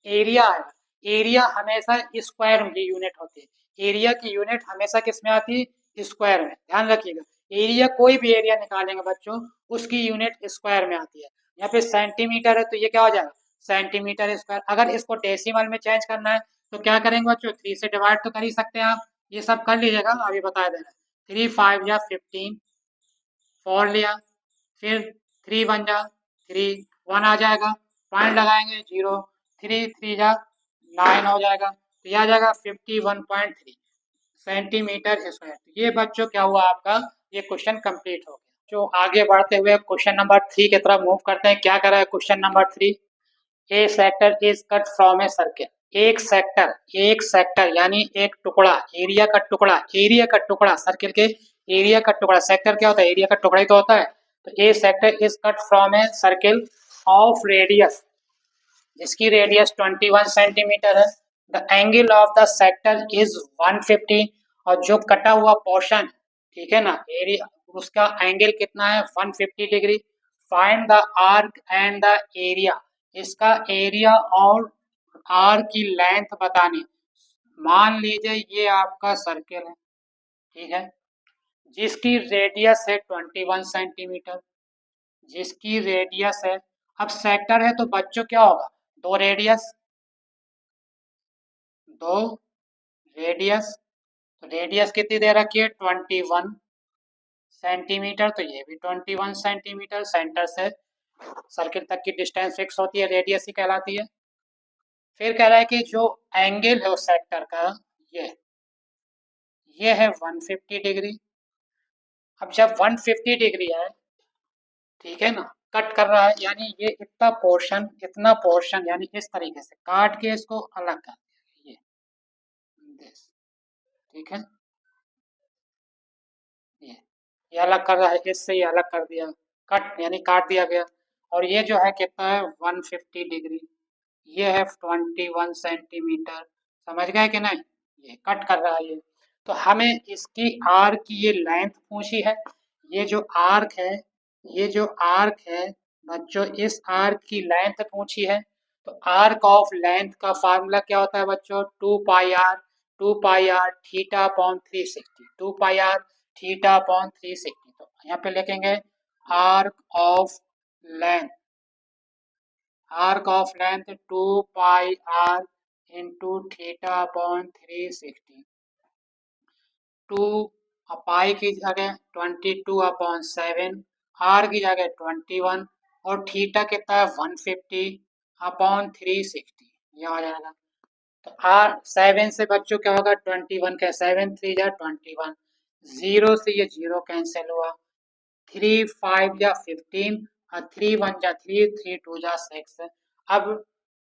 एरिया है, एरिया हमेशा स्क्वायर की यूनिट होती है, एरिया की यूनिट हमेशा किस में आती है, स्क्वायर में, ध्यान रखिएगा। एरिया कोई भी एरिया निकालेंगे बच्चों, उसकी यूनिट स्क्वायर में आती है। यहाँ पे सेंटीमीटर है तो ये क्या हो जाएगा, सेंटीमीटर स्क्वायर। अगर इसको डेसिमल में चेंज करना है तो क्या करेंगे बच्चों, 3 से डिवाइड तो कर ही सकते हैं आप, ये सब कर लीजिएगा, अभी बता दे रहे हैं। 3 5 या 15 4 लिया, फिर 3 1 जा 3 1 आ जाएगा, पॉइंट लगाएंगे 0, 3 3 जा 9 हो जाएगा, तो यह आ जाएगा 51.3 सेंटीमीटर स्क्वायर। ये बच्चों क्या हुआ आपका, ये क्वेश्चन कंप्लीट हो गया। जो आगे बढ़ते हुए क्वेश्चन नंबर 3 की तरफ मूव करते हैं, क्या करा है question number 3। A sector is cut from a circle. एक सेक्टर यानी एक टुकड़ा, एरिया का टुकड़ा, सर्किल के एरिया का टुकड़ा, सेक्टर क्या होता है, एरिया का टुकड़ा ही तो होता है। तो a sector is cut from a circle of radius, जिसकी रेडियस 21 सेंटीमीटर है। The angle of the sector is 150, और जो कटा हुआ पोर्शन, ठीक है ना, एरिया, उसका एंगल कितना है 150 degree. Find the arc and the area, इसका एरिया और आर की लेंथ बतानी। मान लीजिए ये आपका सर्किल है, ठीक है, जिसकी रेडियस है 21 सेंटीमीटर, जिसकी रेडियस है, अब सेक्टर है तो बच्चों क्या होगा, दो रेडियस, दो रेडियस, तो रेडियस कितनी दे रखी है 21 सेंटीमीटर, तो ये भी 21 सेंटीमीटर, सेंटर से सर्किल तक की डिस्टेंस फिक्स होती है, रेडियस ही कहलाती है। फिर कह रहा है कि जो एंगल है उस सेक्टर का, ये है 150 डिग्री। अब जब 150 डिग्री है, ठीक है ना, कट कर रहा है, यानी ये इतना पोर्शन यानी इस तरीके से काट के इसको अलग कर दिया, ये this, ठीक है, ये अलग कर रहा है, इससे ये अलग कर दिया, कट यानी काट दिया गया। और ये जो है कितना है 150 डिग्री, ये है 21 सेंटीमीटर, समझ गए कि नहीं, ये कट कर रहा है ये। तो हमें इसकी आर्क की ये लेंथ पूछी है, ये जो आर्क है, ये जो आर्क है बच्चों, इस आर्क की लेंथ पूछी है। तो आर्क ऑफ लेंथ का फार्मूला क्या होता है बच्चों, 2 pi R theta upon 360, 2 pi R theta upon 360। तो यहाँ पे लिखेंगे arc of length, arc of length 2 pi R into theta upon 360। 2 pi की जगह 22 अपॉन 7, आर की जगह 21, और थीटा कितना है 150 अपॉन 360, ये आ जाएगा। तो आर 7 से बच्चों क्या होगा 21 का, 7 3 जा 21, 0 से ये 0 कैंसिल हुआ, 3 5 या 15, और 3 1 जा 3, 3 2 जा 6। अब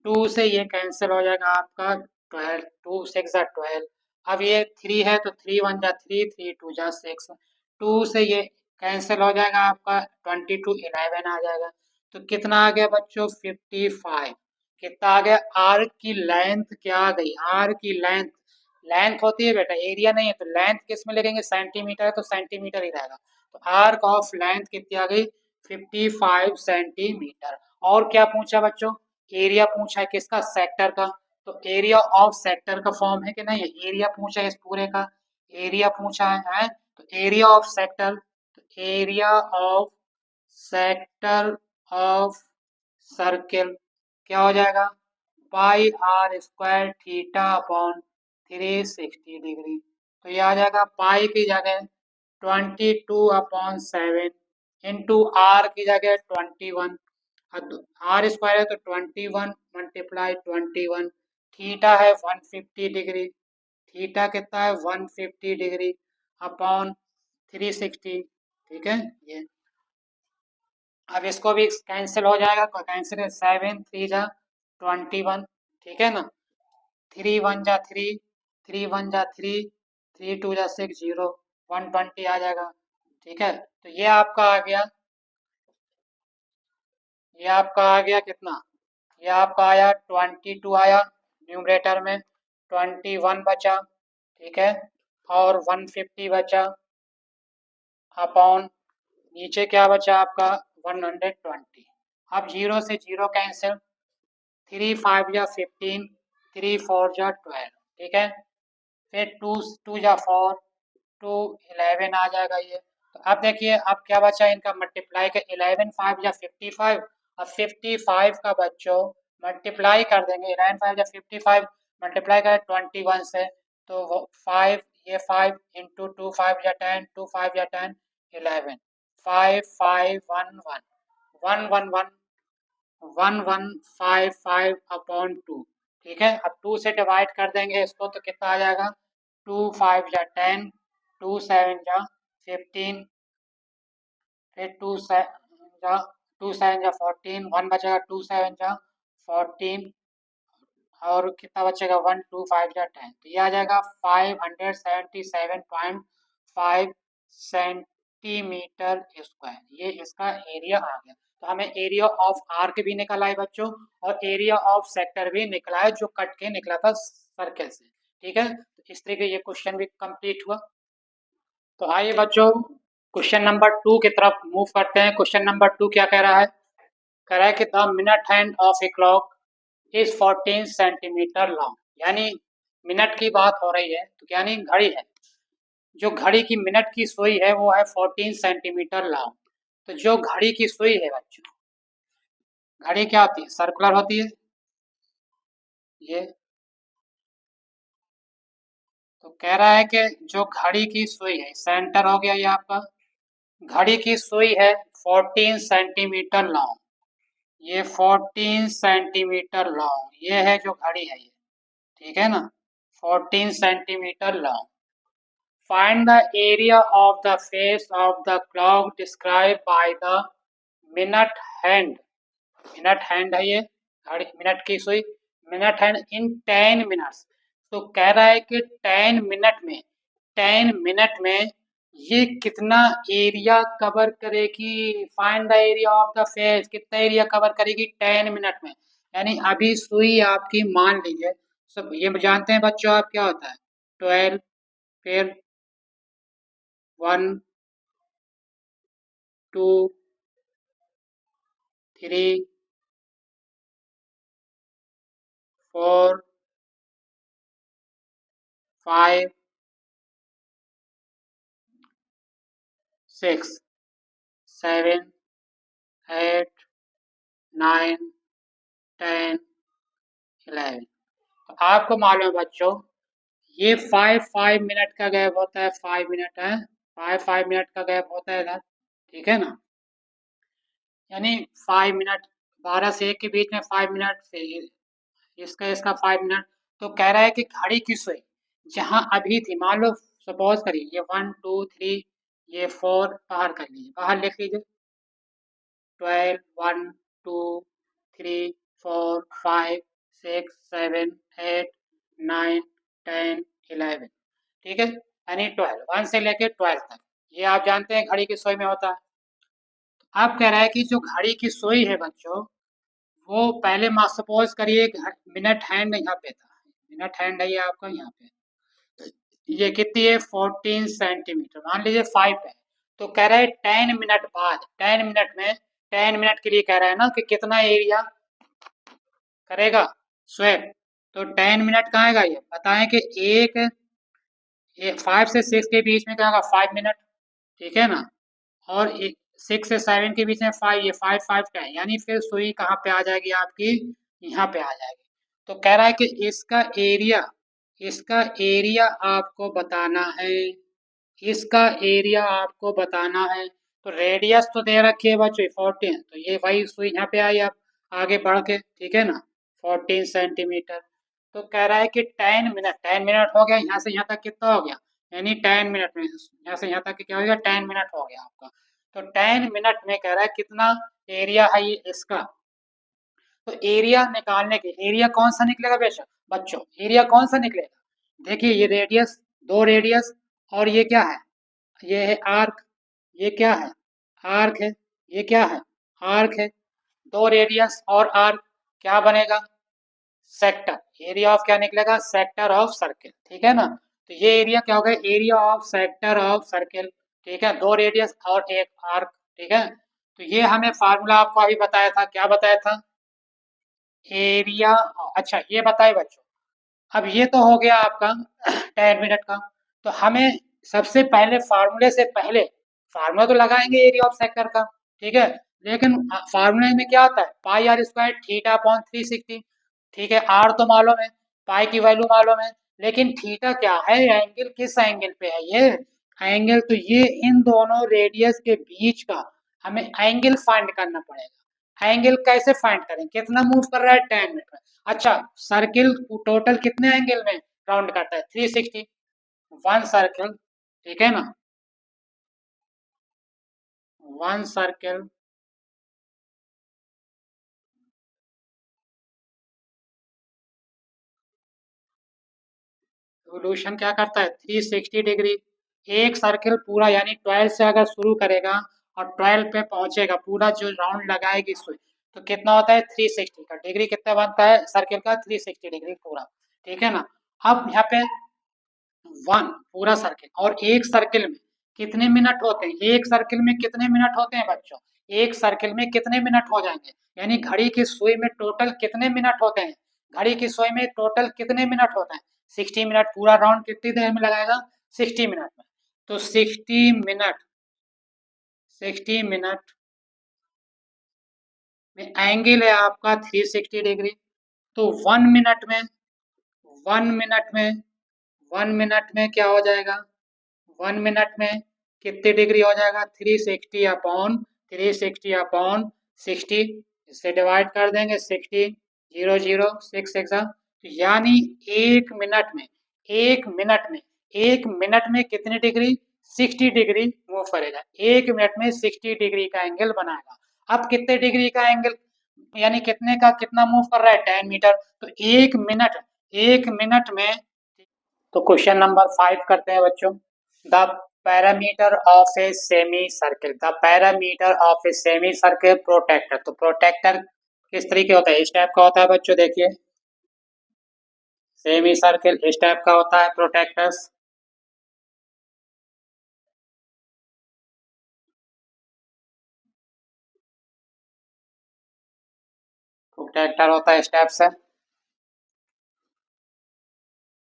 2 से ये कैंसिल हो जाएगा आपका 12, 2 6 जा 12। अब ये 3 है तो 3 1 जा 3, 3 2 जा 6, 2 से ये कैंसिल हो जाएगा आपका 22 11 आ जाएगा। तो कितना आ गया बच्चों 55, कितना आ गया, आर्क की लेंथ क्या आ गई, आर्क की लेंथ, लेंथ होती है बेटा, एरिया नहीं है, तो लेंथ किस में लिखेंगे, सेंटीमीटर है तो सेंटीमीटर ही रहेगा। तो आर्क ऑफ लेंथ कितनी आ गई 55 सेंटीमीटर। और क्या पूछा बच्चों, एरिया पूछा है किसका, सेक्टर का। तो एरिया ऑफ सेक्टर का फॉर्म है कि नहीं, एरिया पूछा है इस पूरे का, एरिया पूछा है, तो एरिया ऑफ सेक्टर, तो area of sector of circle क्या हो जाएगा, pi are square theta upon 360 degree. तो ये आ जाएगा पाई की जगह 22/7 इंटू आर की जगह 21, आर स्क्वायर है तो 21 मल्टीप्लाई 21, थीटा है 150 डिग्री, थीटा कितना है 150 डिग्री अपॉन 360, ठीक है ये। अब इसको भी कैंसिल हो जाएगा, कैंसिल है, 7 3 जा 21, ठीक है ना, 3 1 जा 3, 3 1 जा 3, 3 2 जा 6 0, 120 आ जाएगा, ठीक है। तो ये आपका आ गया, ये आपका आ गया कितना, ये आपका आया 22 आया न्यूमरेटर में, 21 बचा, ठीक है, और 150 बचा अपॉन, नीचे क्या बचा आपका 120। अब 0 से 0 कैंसिल, 3 5 जा 15, 3 4 जा 12, ठीक है, फिर 2 2 जा 4, 2 11 आ जाएगा ये। तो अब देखिए अब क्या बचा इनका मल्टीप्लाई का, 11 5 या 55, अब 55 का बच्चों मल्टीप्लाई कर देंगे, 11 5 या 55, मल्टीप्लाई करें 21 से, तो वो 5, ये 5 इंटू 2 5 या 10, 2 5 या 10 11, 5 5 1 1 1 1 1 1 1 5 5 अपॉन 2। ठीक है, अब 2 से डिवाइड कर देंगे इसको तो कितना आ जाएगा, 2 5 या 10, 2 7 या 15, फिर 2 7 या 14, 1 बचेगा, 2 7 या 14, और कितना बचेगा, 1 2 5 या 10, तो ये आ जाएगा 577.5 सेंटीमीटर स्क्वायर, ये इसका एरिया आ गया। तो हमें एरिया ऑफ आर्क भी निकला है बच्चों, और एरिया ऑफ सेक्टर भी निकला है जो कट के निकला था सर्कल से। ठीक है, तो इस तरीके ये क्वेश्चन भी कंप्लीट हुआ। तो आइए बच्चों क्वेश्चन नंबर 2 की तरफ मूव करते हैं। क्वेश्चन नंबर 2 क्या कह रहा है, कह रहा है कि the minute hand of a clock is 14 centimetre long, यानी मिनट की बात हो रही है, तो यानी घड़ी है, जो घड़ी की मिनट की सुई है वो है 14 सेंटीमीटर लॉन्ग। तो जो घड़ी की सुई है बच्चों, घड़ी क्या होती है, सर्कुलर होती है ये। तो कह रहा है कि जो घड़ी की सुई है, सेंटर हो गया ये आपका, घड़ी की सुई है 14 सेंटीमीटर लॉन्ग, ये 14 सेंटीमीटर लॉन्ग, ये है जो घड़ी है ये, ठीक है ना, 14 centimetre long. Find the area of the face of the clock described by the minute hand. Minute hand है ये, घड़ी मिनट की सुई, मिनट हैंड इन 10 मिनट्स। तो कह रहा है कि 10 मिनट में, 10 मिनट में ये कितना एरिया कवर करेगी, find the area of the face, कितना एरिया कवर करेगी 10 मिनट में। यानी अभी सुई आपकी मान लीजिए, सब ये जानते हैं बच्चों आप क्या होता है, 12, फिर 1 2 3 4 5 6 7 8 9 10 11। तो आपको मालूम है बच्चों, ये 5 5 मिनट का गैप होता है, 5 मिनट है, 5 5 मिनट का गैप होता है इधर, ठीक है ना, यानी 5 मिनट, 12 से 1 के बीच में 5 मिनट, से इसका इसका 5 मिनट। तो कह रहा है कि घड़ी की सुई जहां अभी थी, मान लो सपोज करिए ये 1 2 3, ये 4 बाहर कर लीजिए, बाहर लिख लीजिए, 12 1 2 3 4 5 6 7 8 9 10 11, ठीक है, यानी 12, 1 से लेके 12 तक, ये आप जानते हैं घड़ी की सुई में होता है। अब कह रहा है कि जो घड़ी की सुई है बच्चों, वो पहले सपोज करिए मिनट हैंड यहाँ पे था, मिनट हैंड है ये आपका यहाँ पे, ये कितनी है 14 सेंटीमीटर, मान लीजिए 5 है। तो कह रहा है 10 मिनट बाद, 10 मिनट में, 10 मिनट के लिए कह रहा है ना कि कितना एरिया करेगा स्वेप। तो 10 मिनट कहाँ आएगा, ये बताएं कि एक, ये 5 से 6 के बीच में क्या होगा 5 मिनट, ठीक है ना, और 6 से 7 के बीच में 5, ये 5 5 का है, यानी फिर सुई कहाँ पे आ जाएगी आपकी, यहाँ पे आ जाएगी। तो कह रहा है कि इसका एरिया आपको बताना है, इसका एरिया आपको बताना है। तो रेडियस तो दे रखी है बच्चों 14, तो ये वही सुई यहाँ पे आई आप आगे बढ़ के, ठीक है ना, 14 सेंटीमीटर। तो कह रहा है कि 10 मिनट, 10 मिनट हो गया, यहाँ से यहाँ तक कितना हो गया, यानी 10 मिनट में यहाँ से यहाँ तक क्या हो गया, 10 मिनट हो गया आपका। तो 10 मिनट में कह रहा है कितना एरिया है ये इसका। तो एरिया निकालने के, एरिया कौन सा निकलेगा बेशक बच्चों, एरिया कौन सा निकलेगा, देखिए ये रेडियस, दो रेडियस, और ये क्या है, ये है आर्क, ये क्या है, आर्क है, ये क्या है, आर्क है, दो रेडियस और आर्क, क्या बनेगा, सेक्टर, एरिया ऑफ क्या निकलेगा, सेक्टर ऑफ सर्किल, ठीक है ना। तो ये एरिया क्या होगा, area of sector of circle, ठीक है, दो रेडियस और एक आर्क, ठीक है। तो ये हमें फार्मूला आपको अभी बताया था, क्या बताया था, एरिया, अच्छा ये बताए बच्चों, अब ये तो हो गया आपका 10 मिनट का। तो हमें सबसे पहले फार्मूले से पहले फार्मूला तो लगाएंगे एरिया ऑफ सेक्टर का, ठीक है, लेकिन फार्मूले में क्या होता है, pi are square theta upon 360। ठीक है, आर तो मालूम है, पाई की वैल्यू मालूम है, लेकिन थीटा क्या है, एंगल किस एंगल पे है ये एंगल, तो ये इन दोनों रेडियस के बीच का हमें एंगल फाइंड करना पड़ेगा। एंगल कैसे फाइंड करें, कितना मूव कर रहा है 10 मीटर। अच्छा, सर्किल टोटल कितने एंगल में राउंड करता है 360, वन सर्किल, ठीक है ना, वन सर्किल रिवोल्यूशन क्या करता है 360 डिग्री। एक सर्किल पूरा यानी 12 से अगर शुरू करेगा और 12 पे पहुंचेगा, पूरा जो राउंड लगाएगी सुई, तो कितना होता है 360 का डिग्री, कितना बनता है सर्किल का 360 डिग्री पूरा। ठीक है ना। अब यहाँ पे वन पूरा सर्किल, और एक सर्किल में कितने मिनट होते हैं, एक सर्किल में कितने मिनट होते हैं बच्चों, एक सर्किल में कितने मिनट हो जाएंगे, यानी घड़ी की सुई में टोटल कितने मिनट होते हैं, घड़ी की सुई में टोटल कितने मिनट होते हैं 60 मिनट, पूरा राउंड कितनी देर में लगाएगा 60 मिनट में। तो 60 मिनट, 60 मिनट में एंगल है आपका 360 डिग्री। तो 1 मिनट में, 1 मिनट में, 1 मिनट में क्या हो जाएगा, 1 मिनट में कितने डिग्री हो जाएगा 360 अपॉन इससे डिवाइड कर देंगे 60, 0 0 6 6 यानी 1 मिनट में, 1 मिनट में, 1 मिनट में कितनी डिग्री 60 डिग्री मूव करेगा, 1 मिनट में 60 डिग्री का एंगल बनाएगा। अब कितने डिग्री का एंगल, यानी कितने का कितना मूव कर रहा है 10 मीटर, तो 1 मिनट, 1 मिनट में। तो क्वेश्चन नंबर 5 करते हैं बच्चों। The parameter of a semicircle, the parameter of a semicircle protector, तो प्रोटेक्टर किस तरीके होता है, इस टाइप का होता है बच्चों, देखिए सेमी सर्किल इस टाइप का होता है प्रोटेक्टर्स, प्रोटेक्टर होता है इस टाइप से।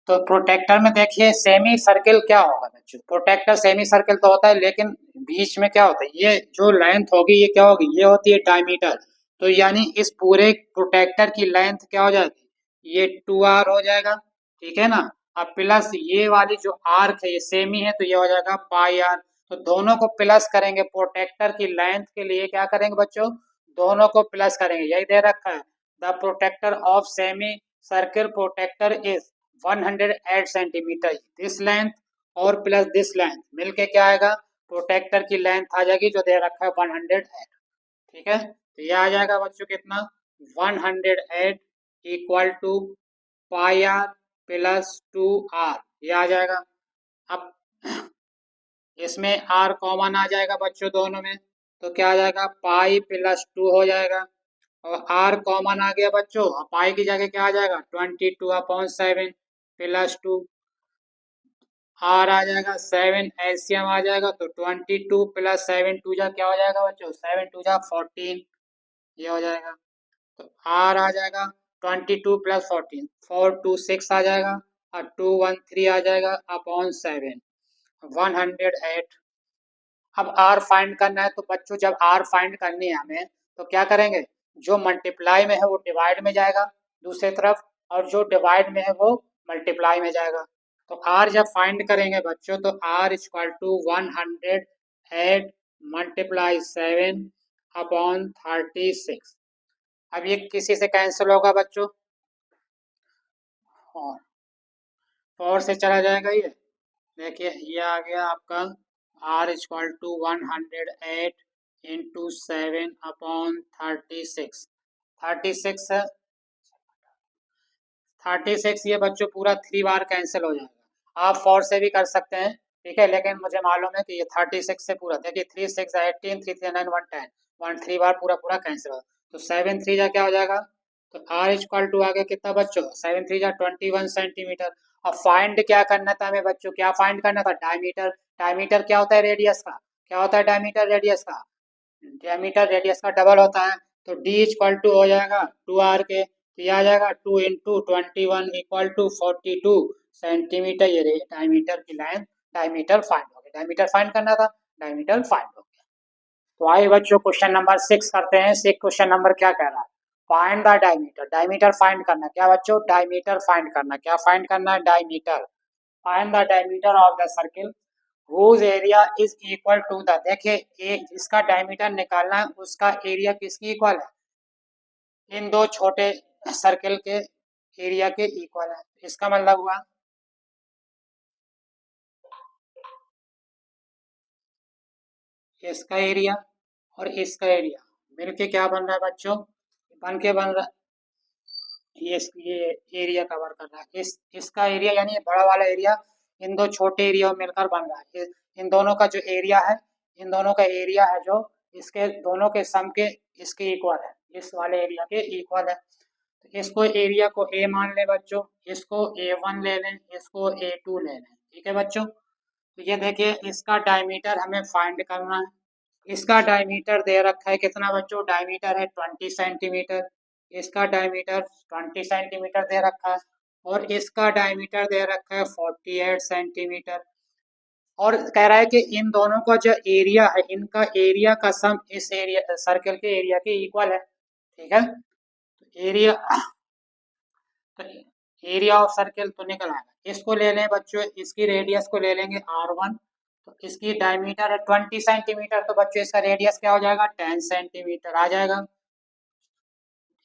तो प्रोटेक्टर में देखिए सेमी सर्किल क्या होगा बच्चों, प्रोटेक्टर सेमी सर्किल तो होता है, लेकिन बीच में क्या होता है, ये जो लेंथ होगी ये क्या होगी, ये होती है डायमीटर। तो यानी इस पूरे प्रोटेक्टर की लेंथ क्या हो जाएगी, ये 2r हो जाएगा, ठीक है ना। अब प्लस ये वाली जो आर्क है ये सेमी है, तो ये हो जाएगा पाई आर। तो दोनों को प्लस करेंगे, प्रोटेक्टर की लेंथ के लिए क्या करेंगे बच्चों, दोनों को प्लस करेंगे, यही दे रखा है। The protector of semi circle protector is 108 centimetre, this length और प्लस दिस लेंथ मिलके क्या आएगा, प्रोटेक्टर की लेंथ आ जाएगी जो दे रखा है 108। ठीक है, तो ये आ जाएगा बच्चों कितना 108 equal to pi R plus 2r, ये आ जाएगा। अब इसमें r कॉमन आ जाएगा बच्चों दोनों में, तो क्या आ जाएगा पाई प्लस 2 हो जाएगा, और r कॉमन आ गया बच्चों, पाई की जगह क्या आ जाएगा 22/7 प्लस 2, आर आ जाएगा 7 एलसीएम आ जाएगा, तो 22 प्लस 7 टू जा क्या हो जाएगा बच्चों 7 टू जा 14, ये हो जाएगा। तो आर आ जाएगा 22 प्लस 14, 4 2 6 आ जाएगा, और 2 1 3 आ जाएगा अपॉन 7, 108। अब आर फाइंड करना है, तो बच्चों जब आर फाइंड करनी है हमें तो क्या करेंगे, जो मल्टीप्लाई में है वो डिवाइड में जाएगा दूसरी तरफ, और जो डिवाइड में है वो मल्टीप्लाई में जाएगा। तो आर जब फाइंड करेंगे बच्चों, तो R equal to 108 multiply 7 upon 36। अब ये किसी से कैंसिल होगा बच्चों, और 4 से चला जाएगा ये, देखिए ये आ गया आपका R equal to 108 into 7 upon 36, 36, 36 ये बच्चों पूरा 3 बार कैंसिल हो जाएगा, आप 4 से भी कर सकते हैं, ठीक है, लेकिन मुझे मालूम है कि ये 36 से पूरा, देखिए 3 6 18, 3 3 9 1 10, 1 3 बार पूरा पूरा कैंसिल होगा, तो 7 3 जा क्या हो जाएगा, तो आर इक्वल टू आ गया कितना बच्चों 7 3 जा 21 सेंटीमीटर। अब फाइंड क्या करना था हमें बच्चों, क्या फाइंड करना था, डायमीटर, डायमीटर क्या होता है रेडियस का, क्या होता है डायमीटर रेडियस का, डायमीटर रेडियस का डबल होता है, तो डी इक्वल टू हो जाएगा 2r के, तो ये आ जाएगा 2 इंटू 21 इक्वल टू 42 सेंटीमीटर, ये डायमीटर की लाइन, डायमीटर फाइंड हो गया, डायमीटर फाइंड करना था, डायमीटर फाइंड हो गया। तो आइए बच्चों क्वेश्चन नंबर 6 करते हैं। सिक्स क्वेश्चन नंबर क्या कह रहा है? Find the diameter. Diameter find करना क्या बच्चों? डायमीटर फाइंड करना। क्या फाइंड करना है? Diameter. Find the diameter of the circle whose area is equal to the. देखिए जिसका डायमीटर निकालना है उसका एरिया किसकी इक्वल है? इन दो छोटे सर्किल के एरिया के इक्वल है। इसका मतलब हुआ इसका एरिया और इसका एरिया मिलके क्या बन रहा है बच्चों? बन रहा ये एरिया कवर कर रहा है। इसका एरिया यानी ये बड़ा वाला एरिया इन दो छोटे एरिया में मिलकर बन रहा है। इन दोनों का जो एरिया है, इन दोनों का एरिया है जो इसके दोनों के सम के इसके इक्वल है, इस वाले एरिया के इक्वल है। तो इसको एरिया को ए मान लें बच्चों, इसको A1 ले लें, इसको A2 ले लें। ठीक है बच्चों। तो ये देखिए इसका डायमीटर हमें फाइंड करना है। इसका डायमीटर दे रखा है कितना बच्चों? डायमीटर है 20 सेंटीमीटर। इसका डायमीटर 20 सेंटीमीटर दे रखा है और इसका डायमीटर दे रखा है 48 सेंटीमीटर। और कह रहा है कि इन दोनों का जो एरिया है, इनका एरिया का सम इस एरिया सर्कल के एरिया के इक्वल है। ठीक है। तो एरिया ऑफ सर्कल तो निकल आएगा। इसको ले लें बच्चों, इसकी रेडियस को ले लेंगे R1। तो इसकी डायमीटर है 20 सेंटीमीटर, तो बच्चों इसका रेडियस क्या हो जाएगा? 10 सेंटीमीटर आ जाएगा।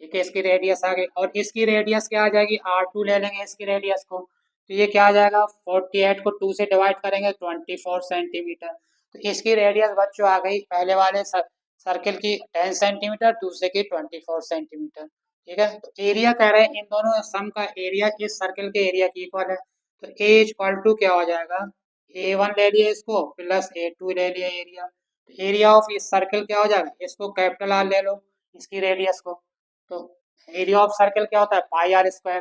ठीक है, इसकी रेडियस आ गई। और इसकी रेडियस क्या आ जाएगी? R2 ले लेंगे इसकी रेडियस को, तो ये क्या आ जाएगा? 48 को 2 से डिवाइड करेंगे 24 सेंटीमीटर। तो इसकी रेडियस बच्चों आ गई पहले वाले सर्किल की 10 सेंटीमीटर, दूसरे की 24 सेंटीमीटर। ठीक है। तो एरिया कह रहे हैं इन दोनों सम का एरिया इस सर्किल के एरिया की इक्वल है। तो ए इक्वल टू क्या हो जाएगा? A1 ले लिया इसको प्लस A2 ले लिया एरिया। तो एरिया ऑफ इस सर्किल क्या हो जाएगा? इसको कैपिटल R ले लो, इसकी रेडियस को। तो एरिया ऑफ सर्कल क्या होता है? Pi are square.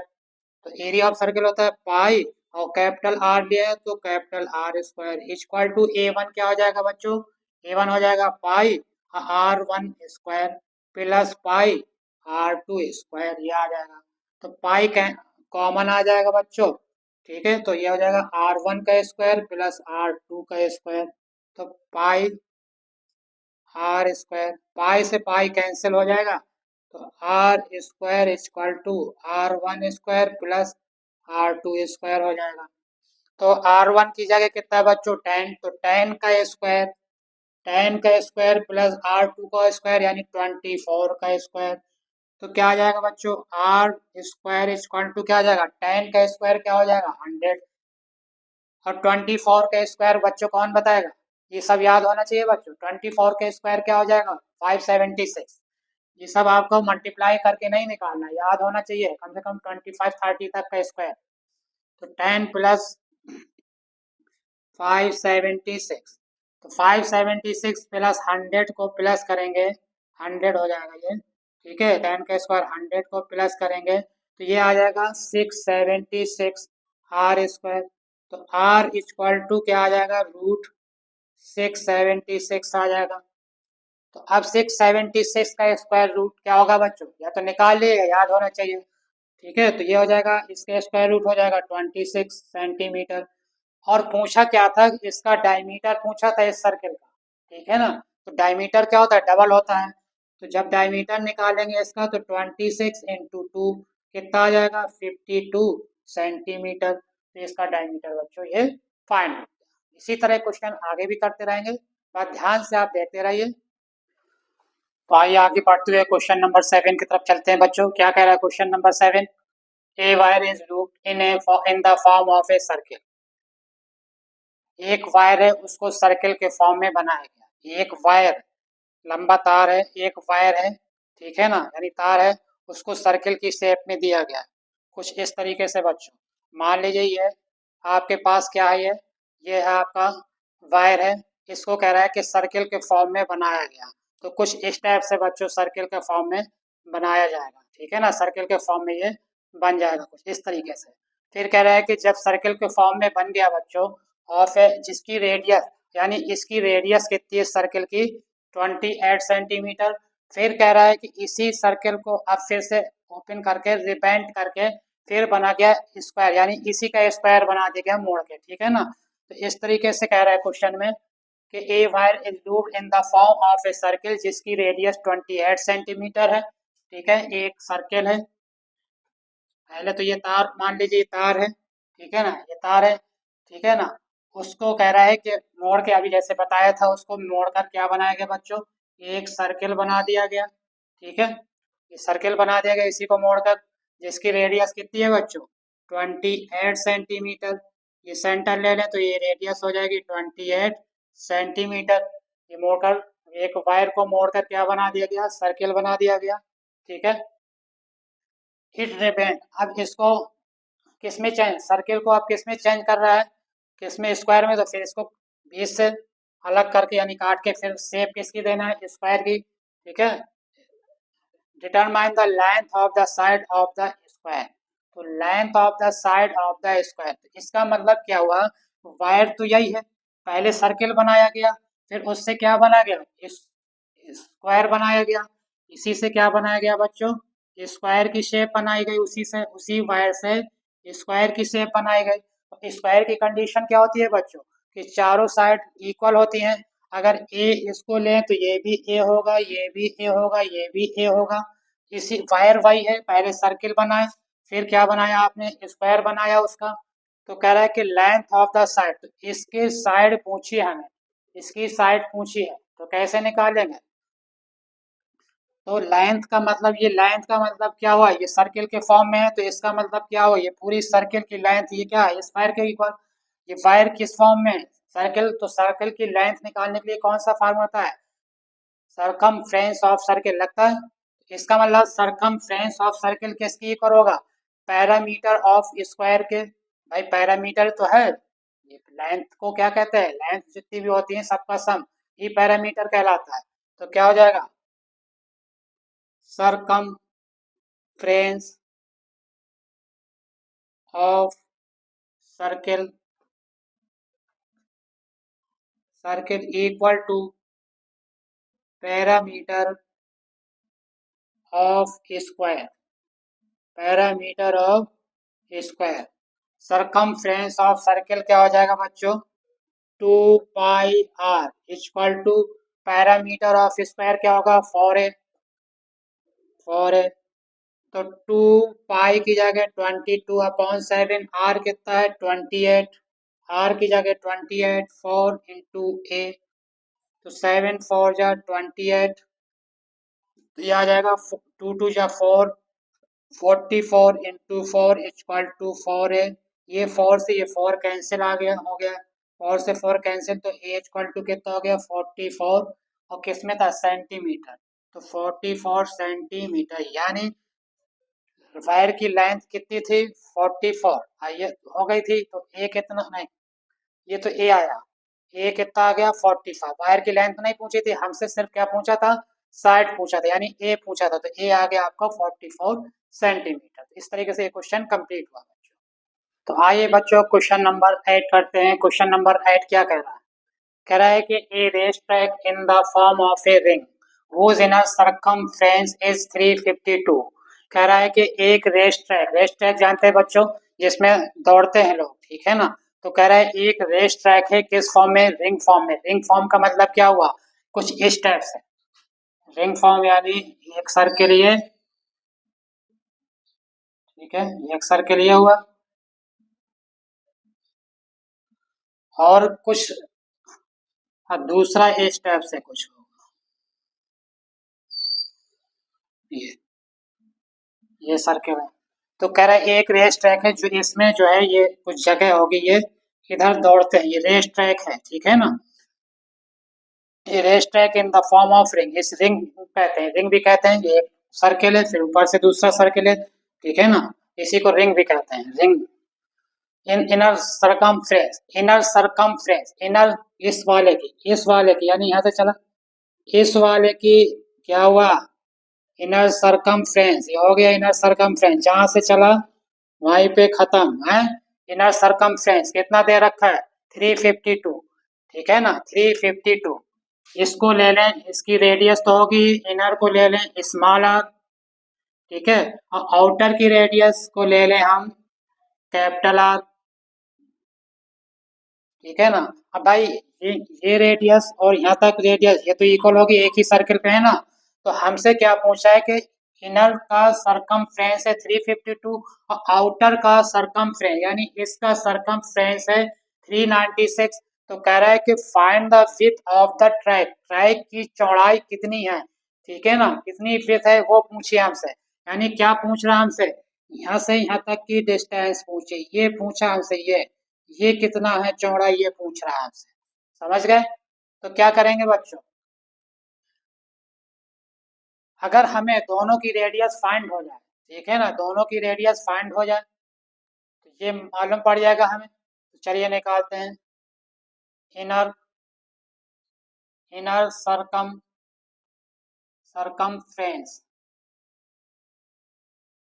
तो एरिया ऑफ सर्कल होता है पाई और कैपिटल आर लिया है तो capital R square equal to A1 क्या हो जाएगा बच्चों? A1 हो जाएगा pi R1 square plus pi R2 square, ये आ जाएगा। तो पाई कॉमन आ जाएगा बच्चों। ठीक है, तो ये हो जाएगा R1 का स्क्वायर प्लस R2 का स्क्वायर। तो पाई आर स्क्वायर, पाई से पाई कैंसिल हो जाएगा, तो R square equal to R1 square plus R2 square हो जाएगा। तो R1 की जगह कितना है बच्चों? 10। तो 10 का स्क्वायर, 10 का स्क्वायर प्लस R2 का स्क्वायर यानी 24 का स्क्वायर। तो क्या आ जाएगा बच्चों? आर स्क्वायर इक्वल टू क्या आ जाएगा? 10 का स्क्वायर क्या हो जाएगा? 100। और 24 का स्क्वायर बच्चों कौन बताएगा? ये सब याद होना चाहिए बच्चों। 24 का स्क्वायर क्या हो जाएगा? 576। ये सब आपको मल्टीप्लाई करके नहीं निकालना, याद होना चाहिए कम से कम 25 30 तक का स्क्वायर। तो 10 प्लस 576, तो 576 प्लस 100 को प्लस करेंगे 100 हो जाएगा ये। ठीक है, 10 का स्क्वायर 100 को प्लस करेंगे तो ये आ जाएगा 676 आर स्क्वायर। तो आर इक्वल टू क्या आ जाएगा? रूट 676 आ जाएगा। तो अब 676 का स्क्वायर रूट क्या होगा बच्चों? या तो निकाल लिएगा, याद होना चाहिए। ठीक है, तो ये हो जाएगा, इसका स्क्वायर रूट हो जाएगा 26 सेंटीमीटर। और पूछा क्या था? इसका डायमीटर पूछा था इस सर्किल का। ठीक है ना। तो डायमीटर क्या होता है? डबल होता है। तो जब डायमीटर निकालेंगे इसका तो 26 इंटू 2 कितना आ जाएगा? 52 सेंटीमीटर। तो इसका डायमीटर बच्चों ये फाइंड। इसी तरह क्वेश्चन आगे भी करते रहेंगे, बात ध्यान से आप देखते रहिए। तो आइए आगे बढ़ते हुए क्वेश्चन नंबर 7 की तरफ चलते हैं बच्चों। क्या कह रहा है question number 7? A wire is looped in the form of a circle. एक वायर है उसको सर्किल के फॉर्म में बनाया गया। एक वायर, लंबा तार है, एक वायर है, ठीक है ना, यानी तार है, उसको सर्किल की शेप में दिया गया है कुछ इस तरीके से बच्चों। मान लीजिए ये आपके पास क्या है, ये है आपका वायर है, इसको कह रहा है कि सर्किल के फॉर्म में बनाया गया। तो कुछ इस टाइप से बच्चों सर्किल के फॉर्म में बनाया जाएगा। ठीक है ना, सर्किल के फॉर्म में ये बन जाएगा कुछ इस तरीके से। फिर कह रहा है कि जब सर्किल के फॉर्म में बन गया बच्चों और फिर जिसकी रेडियस यानी इसकी रेडियस कितनी है सर्किल की? 28 सेंटीमीटर। फिर कह रहा है कि इसी सर्किल को अब फिर से ओपन करके रिपेंट करके फिर बना गया स्क्वायर, यानी इसी का स्क्वायर बना दिया गया मोड़ के। ठीक है ना। तो इस तरीके से कह रहा है क्वेश्चन में कि a wire is looped in the form of a circle जिसकी रेडियस 28 सेंटीमीटर है। ठीक है, एक सर्किल है। पहले तो ये तार मान लीजिए तार है, ठीक है ना, ये तार है, ठीक है ना। उसको कह रहा है कि मोड़ के, अभी जैसे बताया था, उसको मोड़ कर क्या बनाया गया बच्चों, एक सर्किल बना दिया गया। ठीक है, ये सर्किल बना दिया गया इसी को मोड़कर, जिसकी रेडियस कितनी है बच्चों, 28 सेंटीमीटर। ये सेंटर ले लें तो ये रेडियस हो जाएगी 28 सेंटीमीटर। ये मोड़कर, एक वायर को मोड़कर क्या बना दिया गया, सर्किल बना दिया गया। ठीक है, इट रिबेंड, अब इसको किस में चेंज, सर्किल को आप किस में चेंज कर रहा है, किस में, स्क्वायर में। तो फिर इसको 20 से अलग करके यानी काट के फिर शेप किसकी देना है, स्क्वायर की। ठीक है, determine the length of the side of the square, तो length of the side of the square, तो इसका मतलब क्या हुआ, वायर तो यही है, पहले सर्किल बनाया गया, फिर उससे क्या बना गया, इस स्क्वायर बनाया गया, इसी से क्या बनाया गया बच्चों, स्क्वायर की शेप बनाई गई, उसी से, उसी वायर से स्क्वायर की शेप बनाई गई। तो स्क्वायर की कंडीशन क्या होती है बच्चों, कि चारों साइड इक्वल होती हैं। अगर ए इसको लें तो ये भी ए होगा, ये भी ए होगा, ये भी ए होगा। इसी वायर वही है, पहले सर्किल बनाए, फिर क्या बनाया आपने, स्क्वायर बनाया उसका। तो कह रहा है कि लेंथ ऑफ द साइड, तो इसकी साइड पूछी है हमें, इसकी साइड पूछी है, तो कैसे निकालेंगे। तो लेंथ का मतलब, ये लेंथ का मतलब क्या हुआ, ये सर्किल के फॉर्म में है, तो इसका मतलब क्या हुआ, ये पूरी सर्किल की लेंथ, ये क्या है, इस वायर के इक्वल। ये वायर किस फॉर्म में है, सर्किल, तो सर्किल की लेंथ निकालने के लिए कौन सा फार्मूला होता है, सरकमफ्रेंस ऑफ सर्किल, लगता है। इसका मतलब सरकमफ्रेंस ऑफ सर्किल किसकी इक्वल होगा, पैरामीटर ऑफ स्क्वायर के। भाई पैरामीटर तो है, ये लेंथ को क्या कहते हैं, लेंथ जितनी भी होती है सबका सम, ये पैरामीटर कहलाता है। तो क्या हो जाएगा, circumference of circle, circle equal to parameter of square, parameter of square. Circumference of circle क्या हो जाएगा बच्चों, 2 pi r equal to parameter of square क्या होगा, 4a, 4a। तो 2 पाई की जगह 22/7, r कितना है 28, r की जगह 28, 4 इंटू a, तो 7 4 जा 28, तो ये आ जाएगा 2 2 जा 4, 44 इंटू 4 इक्वल टू 4a। ये 4 से ये 4 कैंसिल आ गया, हो गया 4 से 4 कैंसिल, तो a इक्वल टू कितना हो गया 44, और किस में था, सेंटीमीटर, तो 44 सेंटीमीटर, यानी वायर की लेंथ कितनी थी 44, ये हो गई थी। तो ए कितना, नहीं ये तो ए आया, ए कितना आ गया 45। वायर की लेंथ नहीं पूछी थी हमसे, सिर्फ क्या पूछा था, साइड पूछा था, यानी ए पूछा था, तो ए आ गया आपका 44 सेंटीमीटर। इस तरीके से ये क्वेश्चन कंप्लीट हुआ बच्चों। तो आइए बच्चों क्वेश्चन नंबर 8 करते हैं। क्वेश्चन नंबर 8 क्या कह रहा है, कह रहा है कि a race track in the form of a ring whose inner circumference is 352। कह रहा है कि एक रेस ट्रैक जानते हैं बच्चों, जिसमें दौड़ते हैं लोग, ठीक है ना। तो कह रहा है एक रेस ट्रैक है, किस फॉर्म में, रिंग फॉर्म में। रिंग फॉर्म का मतलब क्या हुआ, कुछ इस टाइप से, रिंग फॉर्म यानी एक सर्किल ये, ठीक है, एक सर्किल ये हुआ, और कुछ, हाँ, दूसरा इस टाइप से कुछ होगा, ये सर्किल है। तो कह रहा है एक रेस ट्रैक है, जो इसमें जो है ये कुछ जगह होगी, ये इधर दौड़ते हैं, ये रेस ट्रैक है, ठीक है ना। ये race track in the form of ring, इस रिंग कहते हैं, रिंग भी कहते हैं, ये सर्किल है, फिर ऊपर से दूसरा सर्किल है, ठीक है ना, इसी को रिंग भी कहते हैं, रिंग। इन inner circumference, inner circumference, inner इस वाले की यानी यहाँ से चला, इस वाले की क्या हुआ, इनर सरकमफ्रेंस, ये हो गया इनर सरकमफ्रेंस, जहां से चला वहीं पे खत्म है। इनर सरकमफ्रेंस कितना दे रखा है 352, ठीक है ना, 352। इसको ले लें, इसकी रेडियस तो होगी, इनर को ले लें स्मॉल आर, ठीक है, और आउटर की रेडियस को ले लें हम कैपिटल आर, ठीक है ना। अब भाई ये ये रेडियस और यहाँ तक रेडियस ये तो इक्वल होगी, एक ही सर्कल पे है ना। तो हमसे क्या पूछा है कि इनर का सरकमफ्रेंस है 352 और आउटर का सरकमफ्रेंस यानी इसका सरकमफ्रेंस है 396। तो कह रहा है कि find the width of the track, track की चौड़ाई कितनी है, ठीक है ना, कितनी विड्थ है वो पूछिए हमसे। यानी क्या पूछ रहा हमसे, यहाँ से यहाँ तक की डिस्टेंस पूछे, ये पूछा हमसे, ये कितना है चौड़ा, ये पूछ रहा है हमसे। समझ गए। तो क्या करेंगे बच्चों, अगर हमें दोनों की रेडियस फाइंड हो जाए, ठीक है ना, दोनों की रेडियस फाइंड हो जाए तो ये मालूम पड़ जाएगा हमें। तो चलिए निकालते हैं। इनर इनर सरकमफ्रेंस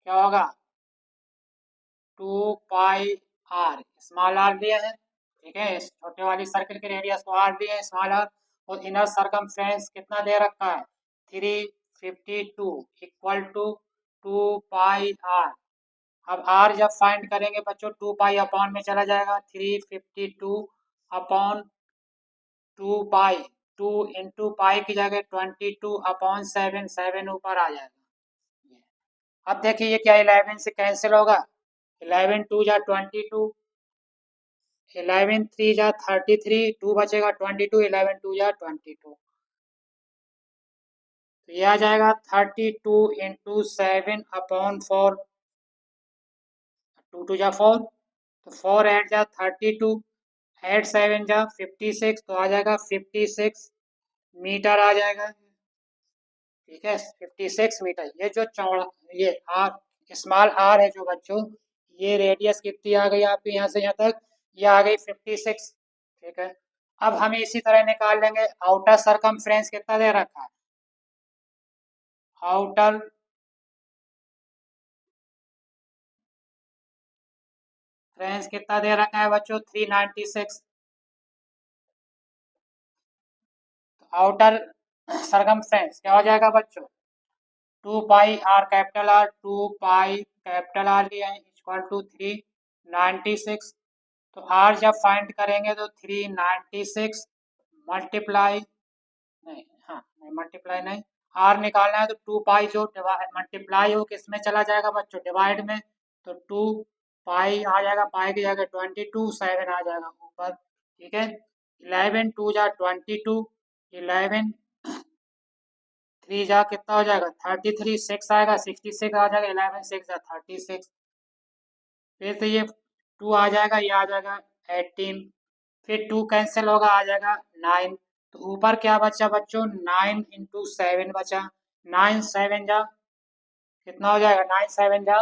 क्या होगा, 2 पाई आर, स्मॉल आर दिया है, ठीक है, इस छोटे वाली सर्कल की रेडियस को आर दिया है, स्मॉल आर। और इनर सरकमफ्रेंस कितना दे रखा है, 352 इक्वल टू 2 पाई आर। अब आर जब फाइंड करेंगे बच्चों, 2 पाई अपॉन में चला जाएगा, 352 अपॉन 2 पाई, 2 इंटू पाई की जगह 22 अपॉन 7, 7 ऊपर आ जाएगा। अब देखिए ये क्या 11 से कैंसिल होगा, 11 2 जा 22, 11 3 जा 33, 2 बचेगा 22, 11 2 जा 22। तो ये आ जाएगा 32 इंटू 7 अपॉन 4, 2 2 जा 4, तो 4 8 जा 32, 8 7 जा 56, तो आ जाएगा 56 मीटर आ जाएगा, ठीक है, 56 मीटर। ये जो चौड़ा, ये आर, स्मॉल आर है जो बच्चों, ये रेडियस कितनी आ गई आपके यहाँ से यहाँ तक, ये आ गई 56, ठीक है। अब हमें इसी तरह निकाल लेंगे आउटर सरकमफ्रेंस कितना दे रखा है, आउटर फ्रेंस कितना दे रखा है बच्चों, 396। आउटर सरकमफ्रेंस क्या हो जाएगा बच्चों, 2 pi R capital R, 2 pi capital R लिया है इक्वल टू 396। तो आर जब फाइंड करेंगे तो 396 मल्टीप्लाई, नहीं, हाँ नहीं मल्टीप्लाई नहीं, आर निकालना है तो 2 पाई जो मल्टीप्लाई हो किस में चला जाएगा बच्चों, डिवाइड में। तो 2 पाई आ जाएगा, पाई की जगह 22, 7 आ जाएगा ऊपर, ठीक है। 11 2 जा 22, 11 3 जा कितना हो जाएगा 33, 6 आएगा 66 आ जाएगा, 11 6 जा 36। फिर तो ये 2 आ जाएगा, ये आ जाएगा 18, फिर 2 कैंसिल होगा, आ जाएगा 9। तो ऊपर क्या बचा बच्चों, 9 इंटू 7 बचा, 9 7 जा कितना हो जाएगा, 9 7 जा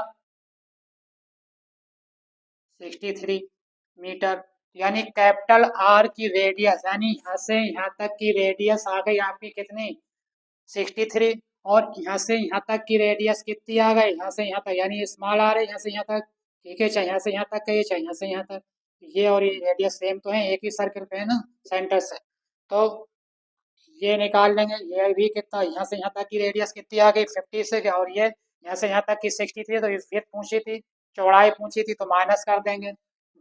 63 मीटर। यानी कैपिटल आर की रेडियस, यानी यहाँ से यहाँ तक की रेडियस आ गई आपकी कितनी, 63। और यहाँ से यहाँ तक की रेडियस कितनी आ गई, यहाँ से यहाँ तक, यानी स्मॉल आ रही है यहाँ से यहाँ तक, ठीक है, चाहे यहाँ से यहाँ तक कहिए चाहे यहाँ से यहाँ तक, ये और ये रेडियस सेम तो है, एक ही सर्कल पे है ना सेंटर से। तो ये निकाल लेंगे, ये भी कितना, यहाँ से यहाँ तक की रेडियस कितनी आ गई 56, और ये यहाँ से यहाँ तक की 63। तो विड्थ पूछी थी, चौड़ाई पूछी थी, तो माइनस कर देंगे,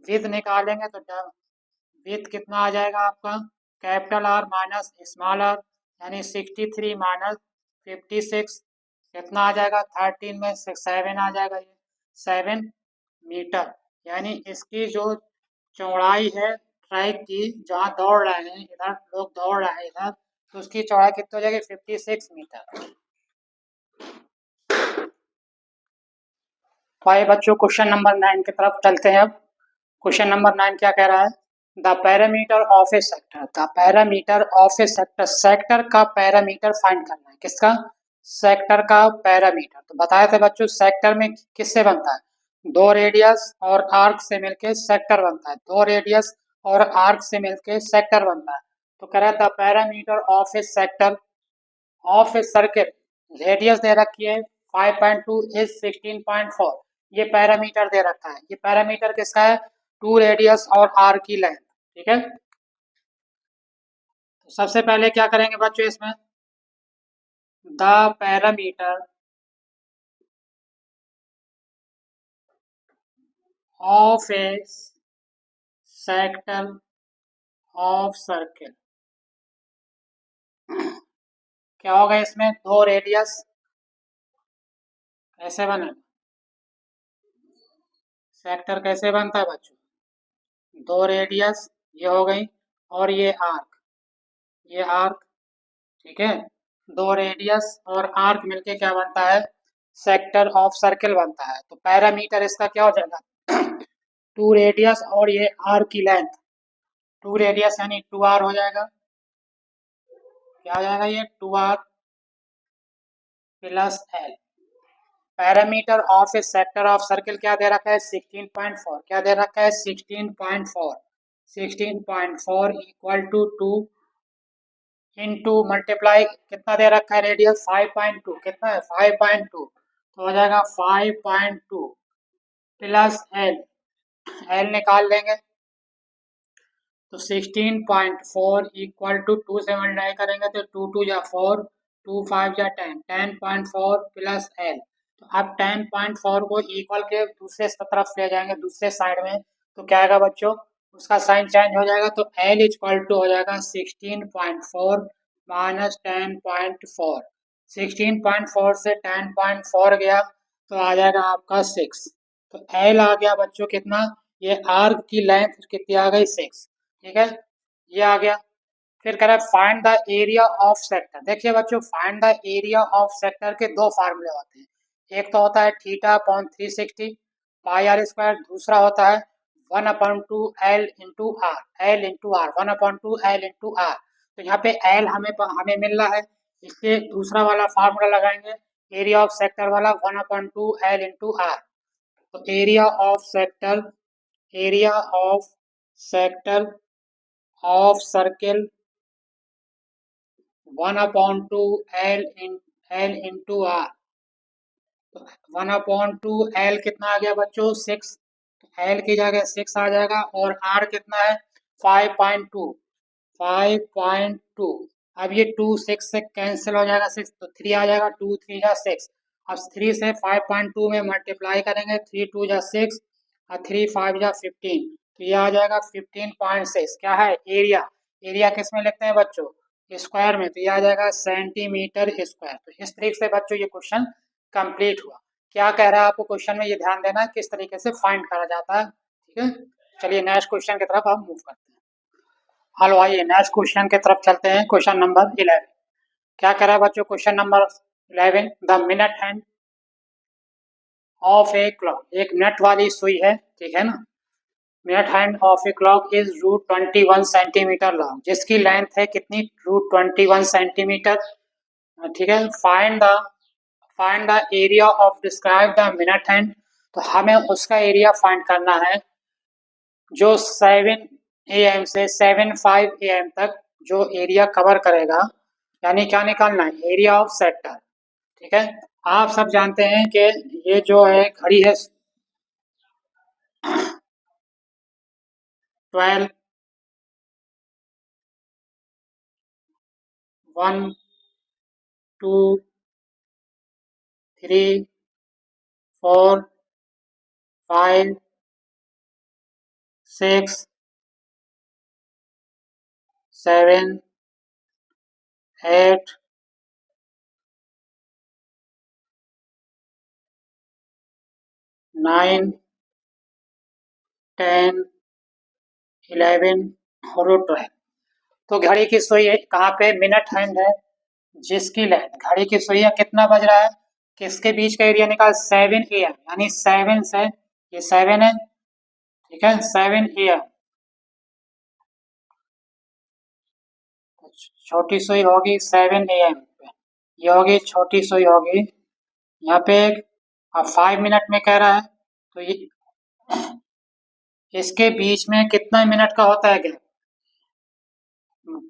विड्थ निकालेंगे तो विड्थ कितना आ जाएगा आपका, capital R minus small R, यानी 63 माइनस 56 कितना आ जाएगा, 13 में से 7 आ जाएगा, ये 7 मीटर। यानी इसकी जो चौड़ाई है ट्रैक की, जहाँ दौड़ रहे हैं इधर लोग दौड़ रहे हैं इधर, तो उसकी चौड़ाई कितनी हो जाएगी 56 मीटर। तो आइए बच्चों क्वेश्चन नंबर 9 की तरफ चलते हैं। अब क्वेश्चन नंबर 9 क्या कह रहा है, the parameter of a sector, the parameter of a sector, sector का पैरामीटर फाइंड करना है, किसका, सेक्टर का पैरामीटर। तो बताए थे बच्चों सेक्टर में किससे बनता है, दो रेडियस और आर्क से मिलके सेक्टर बनता है, दो रेडियस और आर्क से मिलके सेक्टर बनता है। तो कह रहा है the parameter of a sector of a circle, radius दे रखी है 5.2 इज 16.4, ये पैरामीटर दे रखा है, ये पैरामीटर किसका है, टू रेडियस और आर की लेंथ, ठीक है। तो सबसे पहले क्या करेंगे बच्चों इसमें, the parameter of a sector of circle. क्या होगा इसमें, दो रेडियस कैसे बने, सेक्टर कैसे बनता है बच्चों, दो रेडियस ये हो गई और ये आर्क, ठीक है, दो रेडियस और आर्क मिलके क्या बनता है, सेक्टर ऑफ सर्किल बनता है। तो पैरामीटर इसका क्या हो जाएगा, टू रेडियस और ये आर की लेंथ, टू रेडियस यानी टू आर हो जाएगा, क्या हो जाएगा ये, two R plus L. Parameter of a sector of circle क्या दे रखा है, 16.4, क्या दे रखा है 16.4, 16.4 इक्वल टू 2 इनटू मल्टीप्लाई कितना दे रखा है रेडियस 5.2, कितना है 5.2, तो हो जाएगा 5.2 प्लस एल, एल निकाल लेंगे तो 16.4 इक्वल टू 2 से मल्टीप्लाई करेंगे तो 2 2 जा 4, 2 5 जा 10, 10.4 प्लस एल। तो अब 10.4 को इक्वल के दूसरे तरफ ले जाएंगे, दूसरे साइड में, तो क्या आएगा बच्चों, उसका साइन चेंज हो जाएगा, तो एल इक्वल टू हो जाएगा 16.4 माइनस 10.4, 16.4 से 10.4 गया तो आ जाएगा आपका 6, तो एल आ गया बच्चों कितना, ये आर्क की लेंथ कितनी आ गई 6, ठीक है, ये आ गया। फिर कह रहा है find the area of sector. देखिए बच्चों, find the area of sector के दो फार्मूले होते हैं, एक तो होता है theta upon 360 pi are square, दूसरा होता है 1/2 L into R 1/2 L into R. तो यहाँ पे एल हमें मिल रहा है, इसलिए दूसरा वाला फार्मूला लगाएंगे, एरिया ऑफ सेक्टर वाला 1/2 एल इंटू आर। तो area of sector of circle 1/2 L into R, तो 1/2 एल कितना आ गया बच्चों 6, एल की जगह 6 आ जाएगा और आर कितना है 5.2, 5.2। अब ये 2 6 से कैंसिल हो जाएगा, 6 तो 3 आ जाएगा, 2 3 जा 6, अब 3 से 5.2 में मल्टीप्लाई करेंगे, 3 2 जा 6 और 3 5 जा 15, तो ये आ जाएगा 15.6, क्या है एरिया, एरिया किस में लिखते हैं बच्चों, स्क्वायर में, तो ये आ जाएगा सेंटीमीटर स्क्वायर। तो इस तरीके से बच्चों ये क्वेश्चन कंप्लीट हुआ। क्या कह रहा है आपको क्वेश्चन में, ये ध्यान देना है किस तरीके से फाइंड करा जाता है, ठीक है। चलिए नेक्स्ट क्वेश्चन की तरफ हम मूव करते हैं। हेलो, आइए नेक्स्ट क्वेश्चन की तरफ चलते हैं। क्वेश्चन नंबर 11 क्या कह रहा है बच्चों, question number 11, the minute hand of a clock, एक मिनट वाली सुई है, ठीक है ना, minute hand of a clock is √21 centimetre long, जिसकी लेंथ है कितनी, √21 सेंटीमीटर, ठीक है। Find the area of describe the minute hand, तो हमें उसका एरिया फाइंड करना है जो 7 AM से 7:05 AM तक जो एरिया कवर करेगा, यानी क्या निकालना है, एरिया ऑफ सेक्टर, ठीक है। आप सब जानते हैं कि ये जो है घड़ी है 12, 1 2 3 4 5 6 7 8 9 10 11 और 12। तो घड़ी की सुई है कहाँ पे, मिनट हैंड है, जिसकी लेंथ, घड़ी की सुई है कितना बज रहा है, किसके बीच का एरिया निकाल, 7 AM, यानी 7 से, ये 7 है, ठीक है, 7 AM, छोटी सुई होगी 7 AM पे, ये होगी छोटी सुई होगी, यहाँ पे अब 5 मिनट में कह रहा है, तो ये इसके बीच में कितना मिनट का होता है गैप,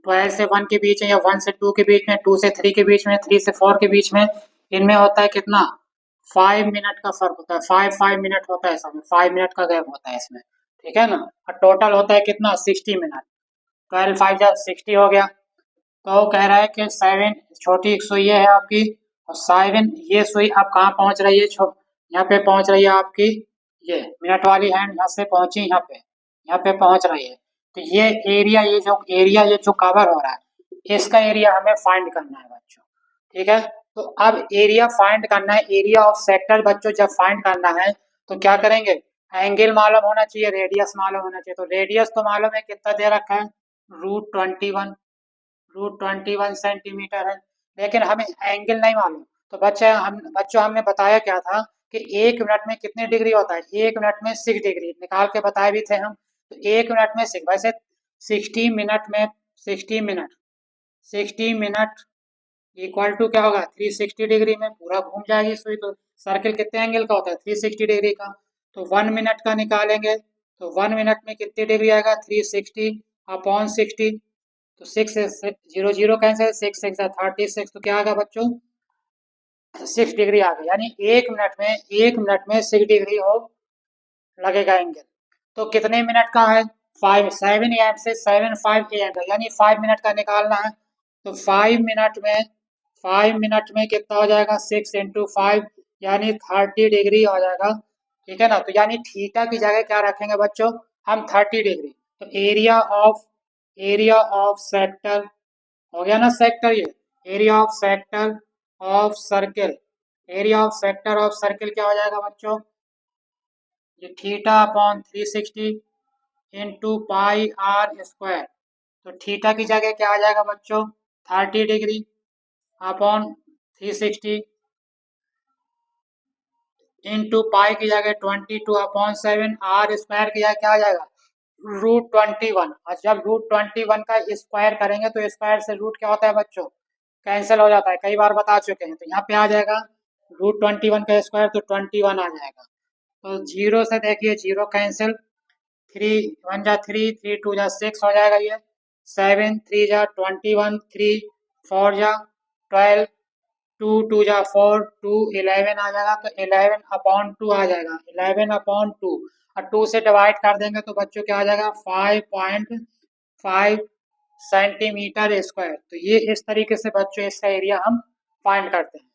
12 से 1 के बीच में, या 1 से 2 के बीच में, 2 से 3 के बीच में, 3 से 4 के बीच में, इनमें होता है कितना, 5 मिनट का फर्क होता है, 5 मिनट होता है इसमें, 5 मिनट का गैप होता है इसमें, ठीक है ना। और टोटल होता है कितना, 60 मिनट, 12 5 जा 60 हो गया। तो कह रहा है कि 7, छोटी सुई है आपकी, और 7 ये सुई अब कहाँ पहुंच रही है, यहाँ पे पहुंच रही है आपकी, ये मिनट वाली हैंड यहाँ से पहुंची, यहाँ पे पहुंच रही है, तो ये जो कवर हो रहा है इसका एरिया हमें फाइंड करना है बच्चों। ठीक है, तो अब एरिया फाइंड करना है, एरिया ऑफ सेक्टर बच्चों जब फाइंड करना है तो क्या करेंगे, एंगल मालूम होना चाहिए, रेडियस मालूम होना चाहिए। तो रेडियस तो मालूम है कितना दे रखा है, √21 सेंटीमीटर है, लेकिन हमें एंगल नहीं मालूम। तो बच्चों हमने बताया क्या था कि 1 मिनट में कितने डिग्री होता है, 1 मिनट में 6 डिग्री निकाल के बताए भी थे हम। तो 1 मिनट में 6, वैसे 60 मिनट में 60 मिनट 60 मिनट इक्वल टू क्या होगा, 360 डिग्री में पूरा घूम जाएगी सुई। तो सर्किल कितने एंगल का होता है, 360 डिग्री का। तो 1 मिनट का निकालेंगे तो 1 मिनट में कितनी डिग्री आएगा, 360/60। तो 6 0 0 कैंसिल, 6 6 36, तो क्या आएगा बच्चों, 6 डिग्री आ गई। यानी 1 मिनट में 6 डिग्री हो लगेगा एंगल। तो कितने मिनट का है, 7 AM से 5 AM का, यानी 5 मिनट का निकालना है। तो 5 मिनट में कितना हो जाएगा, 6 × 5 यानी 30 डिग्री हो जाएगा। ठीक है ना, तो यानी थीटा की जगह क्या रखेंगे बच्चों, हम 30 डिग्री। तो एरिया ऑफ सेक्टर हो गया ना, सेक्टर ये area of sector of circle, area of sector of circle क्या हो जाएगा बच्चों, ये θ/360 इंटू πr²। तो थीटा की जगह क्या आ जाएगा बच्चों, 30 डिग्री/360 इंटू पाई की जगह 22/7, r² की जगह क्या आ जाएगा, √21। और जब √21 का स्क्वायर करेंगे तो स्क्वायर से रूट क्या होता है बच्चों, कैंसिल हो जाता है, कई बार बता चुके हैं। तो यहाँ पे आ जाएगा √21 का स्क्वायर, तो 21 आ जाएगा। तो जीरो से देखिए, जीरो कैंसिल, 3 1 जा 3, 3 2 जा 6 हो जाएगा ये, 7 3 जा 21, 3 4 जा 12, 2 2 जा 4, 2 11 आ जाएगा। तो 11/2 आ जाएगा, 11/2। और 2 से डिवाइड कर देंगे तो बच्चों क्या आ जाएगा, 5.5 सेंटीमीटर स्क्वायर। तो ये इस तरीके से बच्चों इसका एरिया हम फाइंड करते हैं।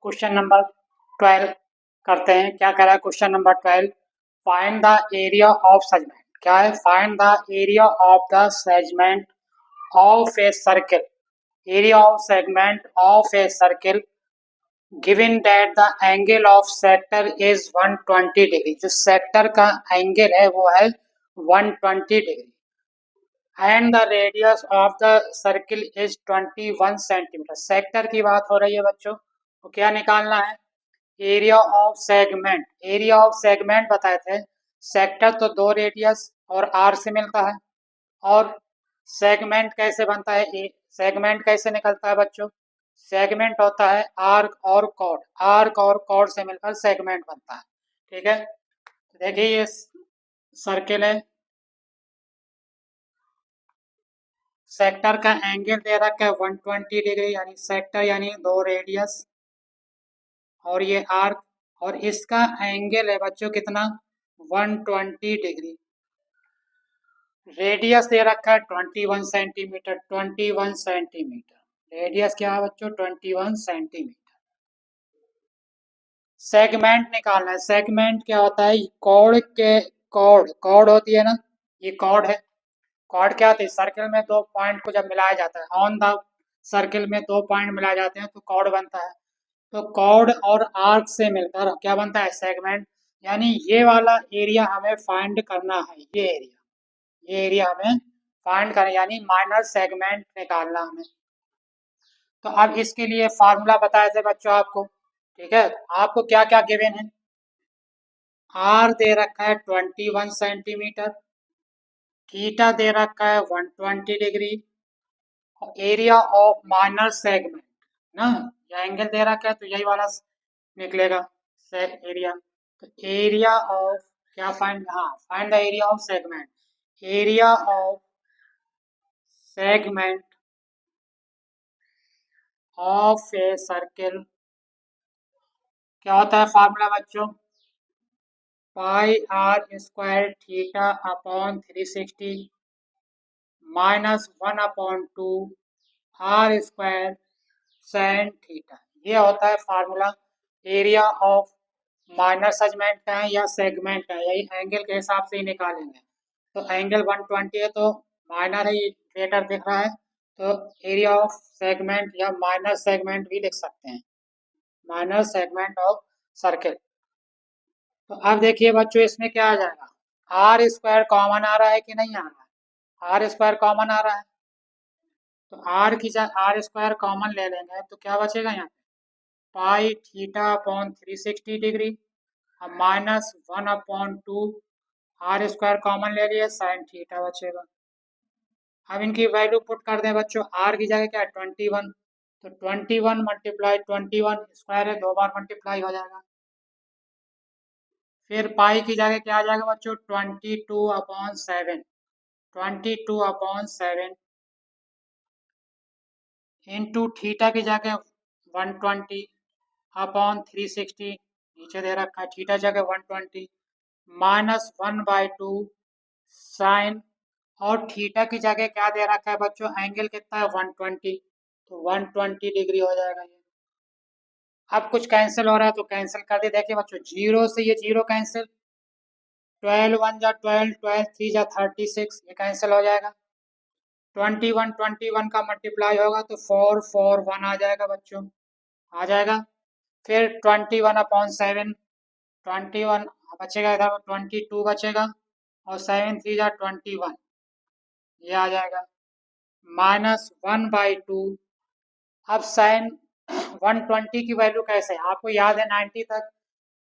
क्वेश्चन नंबर 12 करते हैं, क्या कह रहा है question number 12, find the area of segment. क्या है, find the area of the segment of a circle, area of segment of a circle given that the angle of sector is 120 degree. जो sector का angle है वो है 120 degree, and the radius of the circle is 21 centimetre. Sector की बात हो रही है बच्चों, तो क्या निकालना है, area of segment. Area of segment बताए थे, सेक्टर तो 2 रेडियस और आर से मिलता है, और सेगमेंट कैसे बनता है, सेगमेंट कैसे निकलता है बच्चों, सेगमेंट होता है आर्क और कॉर्ड, आर्क और कॉर्ड से मिलकर सेगमेंट बनता है। ठीक है, देखिए ये सर्किल है, सेक्टर का एंगल दे रखा है 120 डिग्री, यानी सेक्टर यानी 2 रेडियस और ये आर्क, और इसका एंगल है बच्चों कितना, 120 डिग्री। रेडियस दे रखा है 21 सेंटीमीटर, 21 सेंटीमीटर रेडियस क्या है बच्चों, 21 सेंटीमीटर। सेगमेंट निकालना है, सेगमेंट क्या होता है, कॉर्ड होती है ना, ये कॉर्ड है। कॉर्ड क्या होती है, सर्किल में 2 पॉइंट को जब मिलाया जाता है, ऑन द सर्किल में 2 पॉइंट मिलाए जाते हैं तो कॉर्ड बनता है। तो कॉर्ड और आर्क से मिलकर क्या बनता है, सेगमेंट। यानी ये वाला एरिया हमें फाइंड करना है, ये एरिया हमें फाइंड करना, यानी माइनर सेगमेंट निकालना हमें। तो अब इसके लिए फार्मूला बताए थे बच्चों आपको। ठीक है, आपको क्या क्या गिवन है, आर दे रखा है 21 सेंटीमीटर, थीटा दे रखा है 120 degree, area of minor segment ना, या एंगल दे रखा है तो यही वाला निकलेगा एरिया। तो एरिया ऑफ क्या फाइंड, हाँ find the area of segment, area of segment of a circle क्या होता है फार्मूला बच्चों, πr² θ/360 -1/2 r² sin थीटा। ये होता है formula area of minor segment का है या सेगमेंट का है, यही एंगल के हिसाब से ही निकालेंगे। तो एंगल 120 है तो माइनर है, ये ग्रेटर दिख रहा है, तो एरिया ऑफ सेगमेंट या माइनर सेगमेंट भी लिख सकते हैं, माइनर सेगमेंट ऑफ सर्किल। तो अब देखिए बच्चों इसमें क्या आ जाएगा, आर स्क्वायर कॉमन आ रहा है कि नहीं आ रहा है, आर स्क्वायर कॉमन आ रहा है, तो आर की जगह आर स्क्वायर कॉमन ले लेंगे तो क्या बचेगा यहाँ पे, पाई थीटा अपॉन 360 डिग्री, अब -1/2, आर स्क्वायर कॉमन ले लिए, साइन थीटा बचेगा। अब इनकी वैल्यू पुट कर दें बच्चों, आर की जगह क्या है 21, तो 21 मल्टीप्लाई 21 स्क्वायर है, 2 बार मल्टीप्लाई हो जाएगा। फिर पाई की जगह क्या आ जाएगा बच्चों, 22/7, 22/7 इंटू थीटा की जगह 120/360, नीचे दे रखा है थीटा जगह 120, -1/2 साइन, और थीटा की जगह क्या दे रखा है बच्चों, एंगल कितना है 120, तो 120 डिग्री हो जाएगा ये। अब कुछ कैंसिल हो रहा है तो कैंसिल कर दे, देखिए बच्चों जीरो से ये जीरो कैंसिल, 12 1 जा 12, 12 3 जा 36, ये कैंसिल हो जाएगा, 21 का मल्टीप्लाई होगा तो 4 4 1 आ जाएगा बच्चों, आ जाएगा। फिर 21/7, 21 बचेगा, इधर 22 बचेगा, और 7 3 जा 21, ये आ जाएगा, -1/2। अब साइन 120 की वैल्यू कैसे है आपको याद है 90 तक,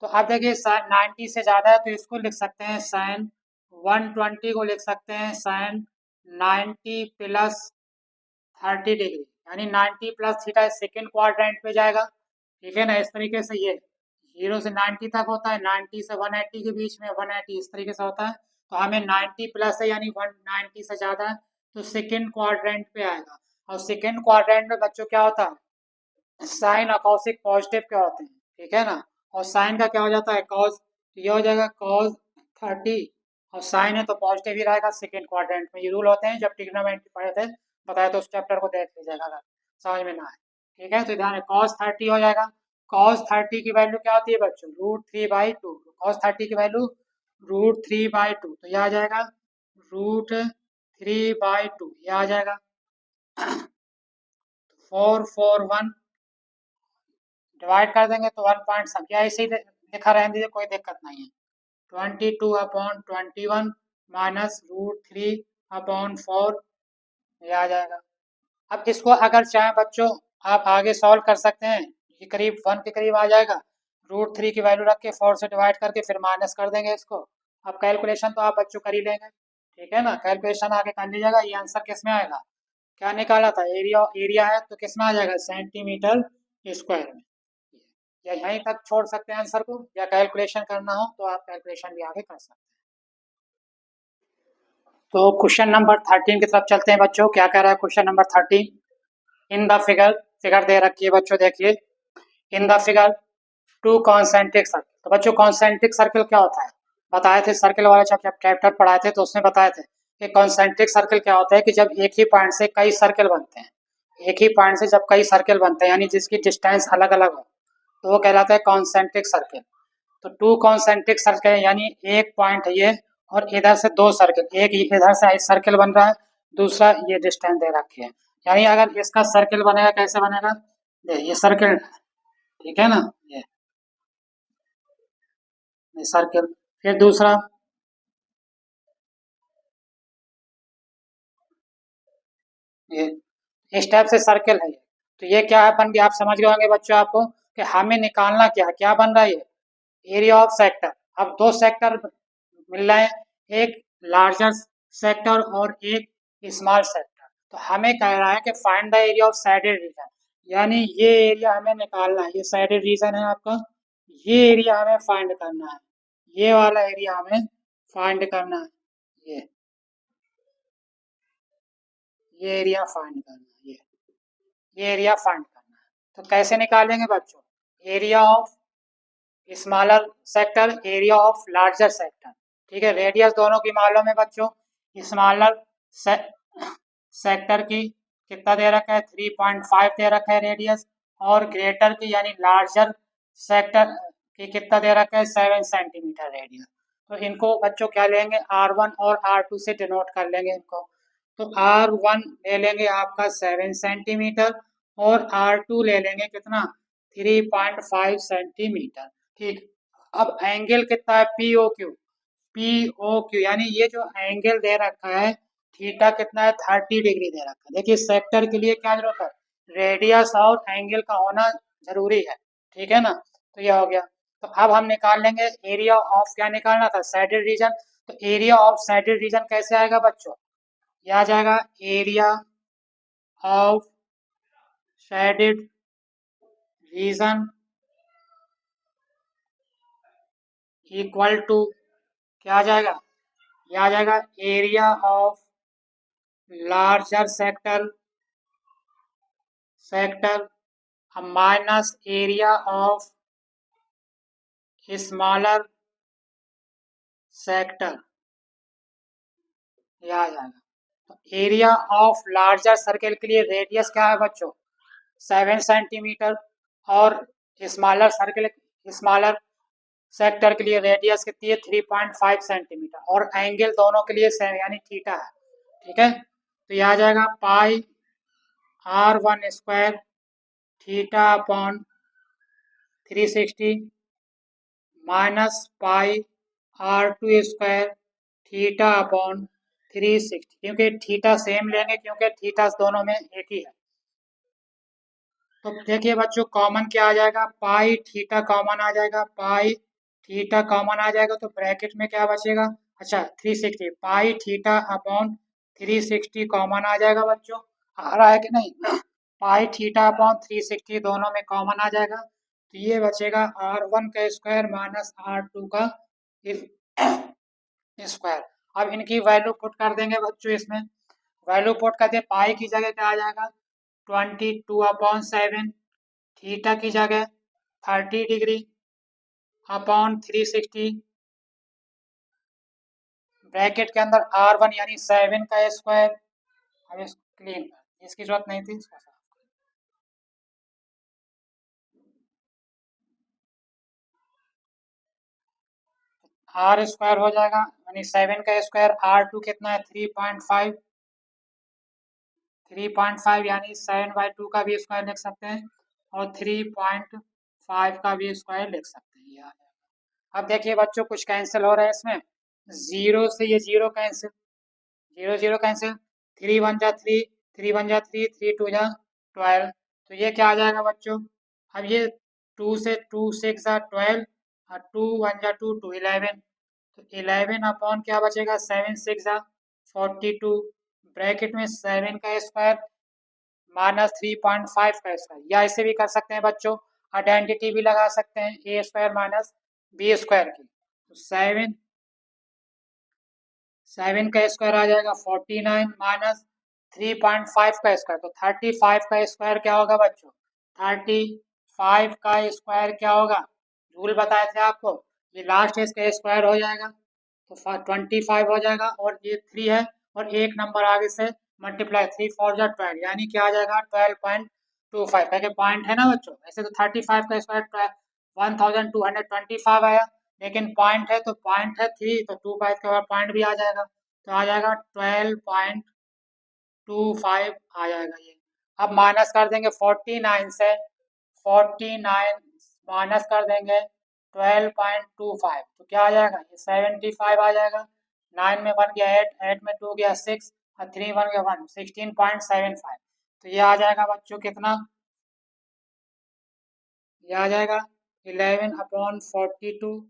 तो अब देखिए 90 से ज़्यादा है तो इसको लिख सकते हैं साइन 120 को लिख सकते हैं साइन 90 प्लस 30 डिग्री, यानी 90 प्लस थीटा सेकेंड क्वाड्रेंट पे जाएगा, ठीक है ना, इस तरीके से ये 0 से 90 तक होता है, 90 से 180 के बीच में, 180 इस तरीके से होता है, तो हमें 90 प्लस है यानी 190 से ज़्यादा है तो सेकेंड क्वाड्रेंट पे आएगा। और सेकेंड क्वाड्रेंट में बच्चों क्या होता है, साइन और कॉसिक पॉजिटिव के होते हैं, ठीक है ना, और साइन का क्या हो जाता है कॉस, ये हो जाएगा कॉस 30, और साइन है तो पॉजिटिव ही रहेगा सेकेंड क्वाड्रेंट में, ये रूल होते हैं जब ट्रिग्नोमेट्री पढ़े थे, बताया तो उस चैप्टर को देख लीजिएगा अगर समझ में ना आए, ठीक है, तो ध्यान कॉस 30 हो जाएगा, कॉस 30 की वैल्यू क्या होती है बच्चों, √3/2, कॉस 30 की वैल्यू √3/2, तो यह आ जाएगा √3/2, यह आ जाएगा 4 4 1 डिवाइड कर देंगे तो 1 पॉइंट सम, या ऐसे ही लिखा रहने दीजिए कोई दिक्कत नहीं है, 22/21 -√3/4, ये आ जाएगा। अब इसको अगर चाहें बच्चों आप आगे सॉल्व कर सकते हैं, ये करीब 1 के करीब आ जाएगा, √3 की वैल्यू रख के 4 से डिवाइड करके फिर माइनस कर देंगे इसको। अब कैलकुलेशन तो आप बच्चों कर ही लेंगे, ठीक है ना, कैलकुलेशन आगे कर लीजिएगा, ये आंसर किस में आएगा, क्या निकाला था, एरिया एरिया है तो किस में आ जाएगा, सेंटीमीटर स्क्वायर में। या यहीं तक छोड़ सकते हैं आंसर को, या कैलकुलेशन करना हो तो आप कैलकुलेशन भी आगे कर सकते हैं। तो क्वेश्चन नंबर 13 की तरफ चलते हैं बच्चों, क्या कह रहा है question number 13, in the figure, figure दे रखी है बच्चों देखिए, in the figure two concentric circle, तो बच्चों कॉन्सेंट्रिक सर्कल क्या होता है, बताए थे सर्कल वाला जब चैप्टर पढ़ाए थे तो उसमें बताए थे कि कॉन्सेंट्रिक सर्कल क्या होता है, कि जब एक ही पॉइंट से कई सर्कल बनते हैं, एक ही पॉइंट से जब कई सर्कल बनते हैं यानी जिसकी डिस्टेंस अलग अलग हो तो वो कहलाता है कॉन्सेंट्रिक सर्कल। तो टू कॉन्सेंट्रिक सर्कल यानी एक पॉइंट है ये, और इधर से दो सर्कल, एक इधर से सर्कल बन रहा है, दूसरा ये डिस्टेंस दे रखी है, यानी अगर इसका सर्कल बनेगा कैसे बनेगा, ये सर्कल, ठीक है ना, ये सर्कल, फिर दूसरा ये इस टाइप से सर्कल है, तो ये क्या है बन गया, आप समझ गए होंगे बच्चों आपको कि हमें निकालना क्या है, क्या बन रहा है ये एरिया ऑफ सेक्टर। अब दो सेक्टर मिल रहे हैं, एक लार्जर सेक्टर और एक स्मॉल सेक्टर, तो हमें कह रहा है कि find the area of shaded region, यानी ये एरिया हमें निकालना है, ये साइडेड रीजन है आपका, ये एरिया हमें फाइंड करना है, ये वाला एरिया हमें फाइंड करना है, ये एरिया फाइंड करना है, ये एरिया फाइंड करना है, तो कैसे निकालेंगे बच्चों, area of smaller sector, area of larger sector, ठीक है, रेडियस दोनों की मालूम है बच्चों, स्मॉलर सेक्टर की कितना दे रखा है 3.5 दे रखा है रेडियस, और ग्रेटर की यानी लार्जर सेक्टर की कितना दे रखा है 7 सेंटीमीटर रेडियस। तो इनको बच्चों क्या लेंगे, R1 और R2 से डिनोट कर लेंगे इनको। तो R1 ले लेंगे आपका 7 सेंटीमीटर और R2 ले लेंगे कितना, 3.5 सेंटीमीटर। ठीक, अब एंगल कितना है, POQ, POQ यानी ये जो एंगल दे रखा है थीटा कितना है, 30 डिग्री दे रखा है। देखिए सेक्टर के लिए क्या जरूरत है, रेडियस और एंगल का होना जरूरी है, ठीक है ना। तो ये हो गया। तो अब हम निकाल लेंगे एरिया ऑफ, क्या निकालना था, सैडेड रीजन। तो एरिया ऑफ सैडेड रीजन कैसे आएगा बच्चों, ये आ जाएगा area of shaded region equal to, क्या आ जाएगा, ये आ जाएगा area of larger sector minus area of smaller sector, ये आ जाएगा। तो एरिया ऑफ लार्जर सर्कल के लिए रेडियस क्या है बच्चों, 7 सेंटीमीटर, और स्मॉलर सेक्टर के लिए रेडियस कितनी है, 3.5 सेंटीमीटर, और एंगल दोनों के लिए सेम यानी थीटा है, ठीक है। तो यह आ जाएगा pi R1 square theta upon 360 minus pi R2 square theta upon 360, क्योंकि थीटा सेम लेंगे क्योंकि थीटा दोनों में एक ही है। तो देखिए बच्चों कॉमन क्या आ जाएगा, पाई थीटा कॉमन आ जाएगा, पाई थीटा कॉमन आ जाएगा, तो ब्रैकेट में क्या बचेगा, अच्छा 360, पाई थीटा अपॉन 360 कॉमन आ जाएगा बच्चों, आ रहा है कि नहीं, पाई थीटा अपॉन 360 दोनों में कॉमन आ जाएगा। तो ये बचेगा R1 का स्क्वायर माइनस R2 का स्क्वायर। अब इनकी वैल्यू पुट कर देंगे बच्चों, इसमें वैल्यू पुट करते पाई की जगह क्या आ जाएगा, 22/7, थीटा की जगह 30 डिग्री अपॉन 360, ब्रैकेट के अंदर R1 यानी 7 का स्क्वायर। अब इसको क्लीन कर, इसकी जरूरत नहीं थी, इसको साफ कर। R स्क्वायर हो जाएगा यानी 7 का स्क्वायर, R2 कितना है 3.5, 3.5 यानी 7/2 का भी स्क्वायर लिख सकते हैं और 3.5 का भी स्क्वायर लिख सकते हैं यार। अब देखिए बच्चों कुछ कैंसिल हो रहा है इसमें, जीरो से ये zero cancel, zero zero cancel, 3 1 जा 3, 3 1 जा 3, 3 2 जा 12, तो ये क्या आ जाएगा बच्चों, अब ये 2 से 2 6 जा 12 और 2 1 जा 2, 2 11, तो 11 अपॉन क्या बचेगा, 7 6 जा 42, ब्रैकेट में 7 का स्क्वायर माइनस 3.5 का स्क्वायर, या ऐसे भी कर सकते हैं बच्चों, आइडेंटिटी भी लगा सकते हैं, ए स्क्वायर माइनस बी स्क्वायर की। तो 7 का स्क्वायर आ जाएगा 49 माइनस 3.5 का स्क्वायर, तो 35 का स्क्वायर क्या होगा बच्चों, 35 का स्क्वायर क्या होगा, रूल बताए थे आपको, ये लास्ट इसका स्क्वायर हो जाएगा तो 25 हो जाएगा, और ये 3 है और एक नंबर आगे से मल्टीप्लाई, 3 4 जा 12 यानी क्या आ जाएगा 12.25, क्योंकि पॉइंट है ना बच्चों, ऐसे तो 35 का स्क्वायर 1225 आया, लेकिन पॉइंट है तो पॉइंट है 3, तो 2 5 के बाद पॉइंट भी आ जाएगा, तो आ जाएगा 12.25 आ जाएगा ये। अब माइनस कर देंगे 49 से, 49 माइनस कर देंगे 12.25, तो क्या आ जाएगा, ये 75 आ जाएगा, 9 में 1 गया 8, 8 में 2 गया 6 और 3 1 गया 1, 16.75, तो ये आ जाएगा बच्चों कितना, ये आ जाएगा 11/42।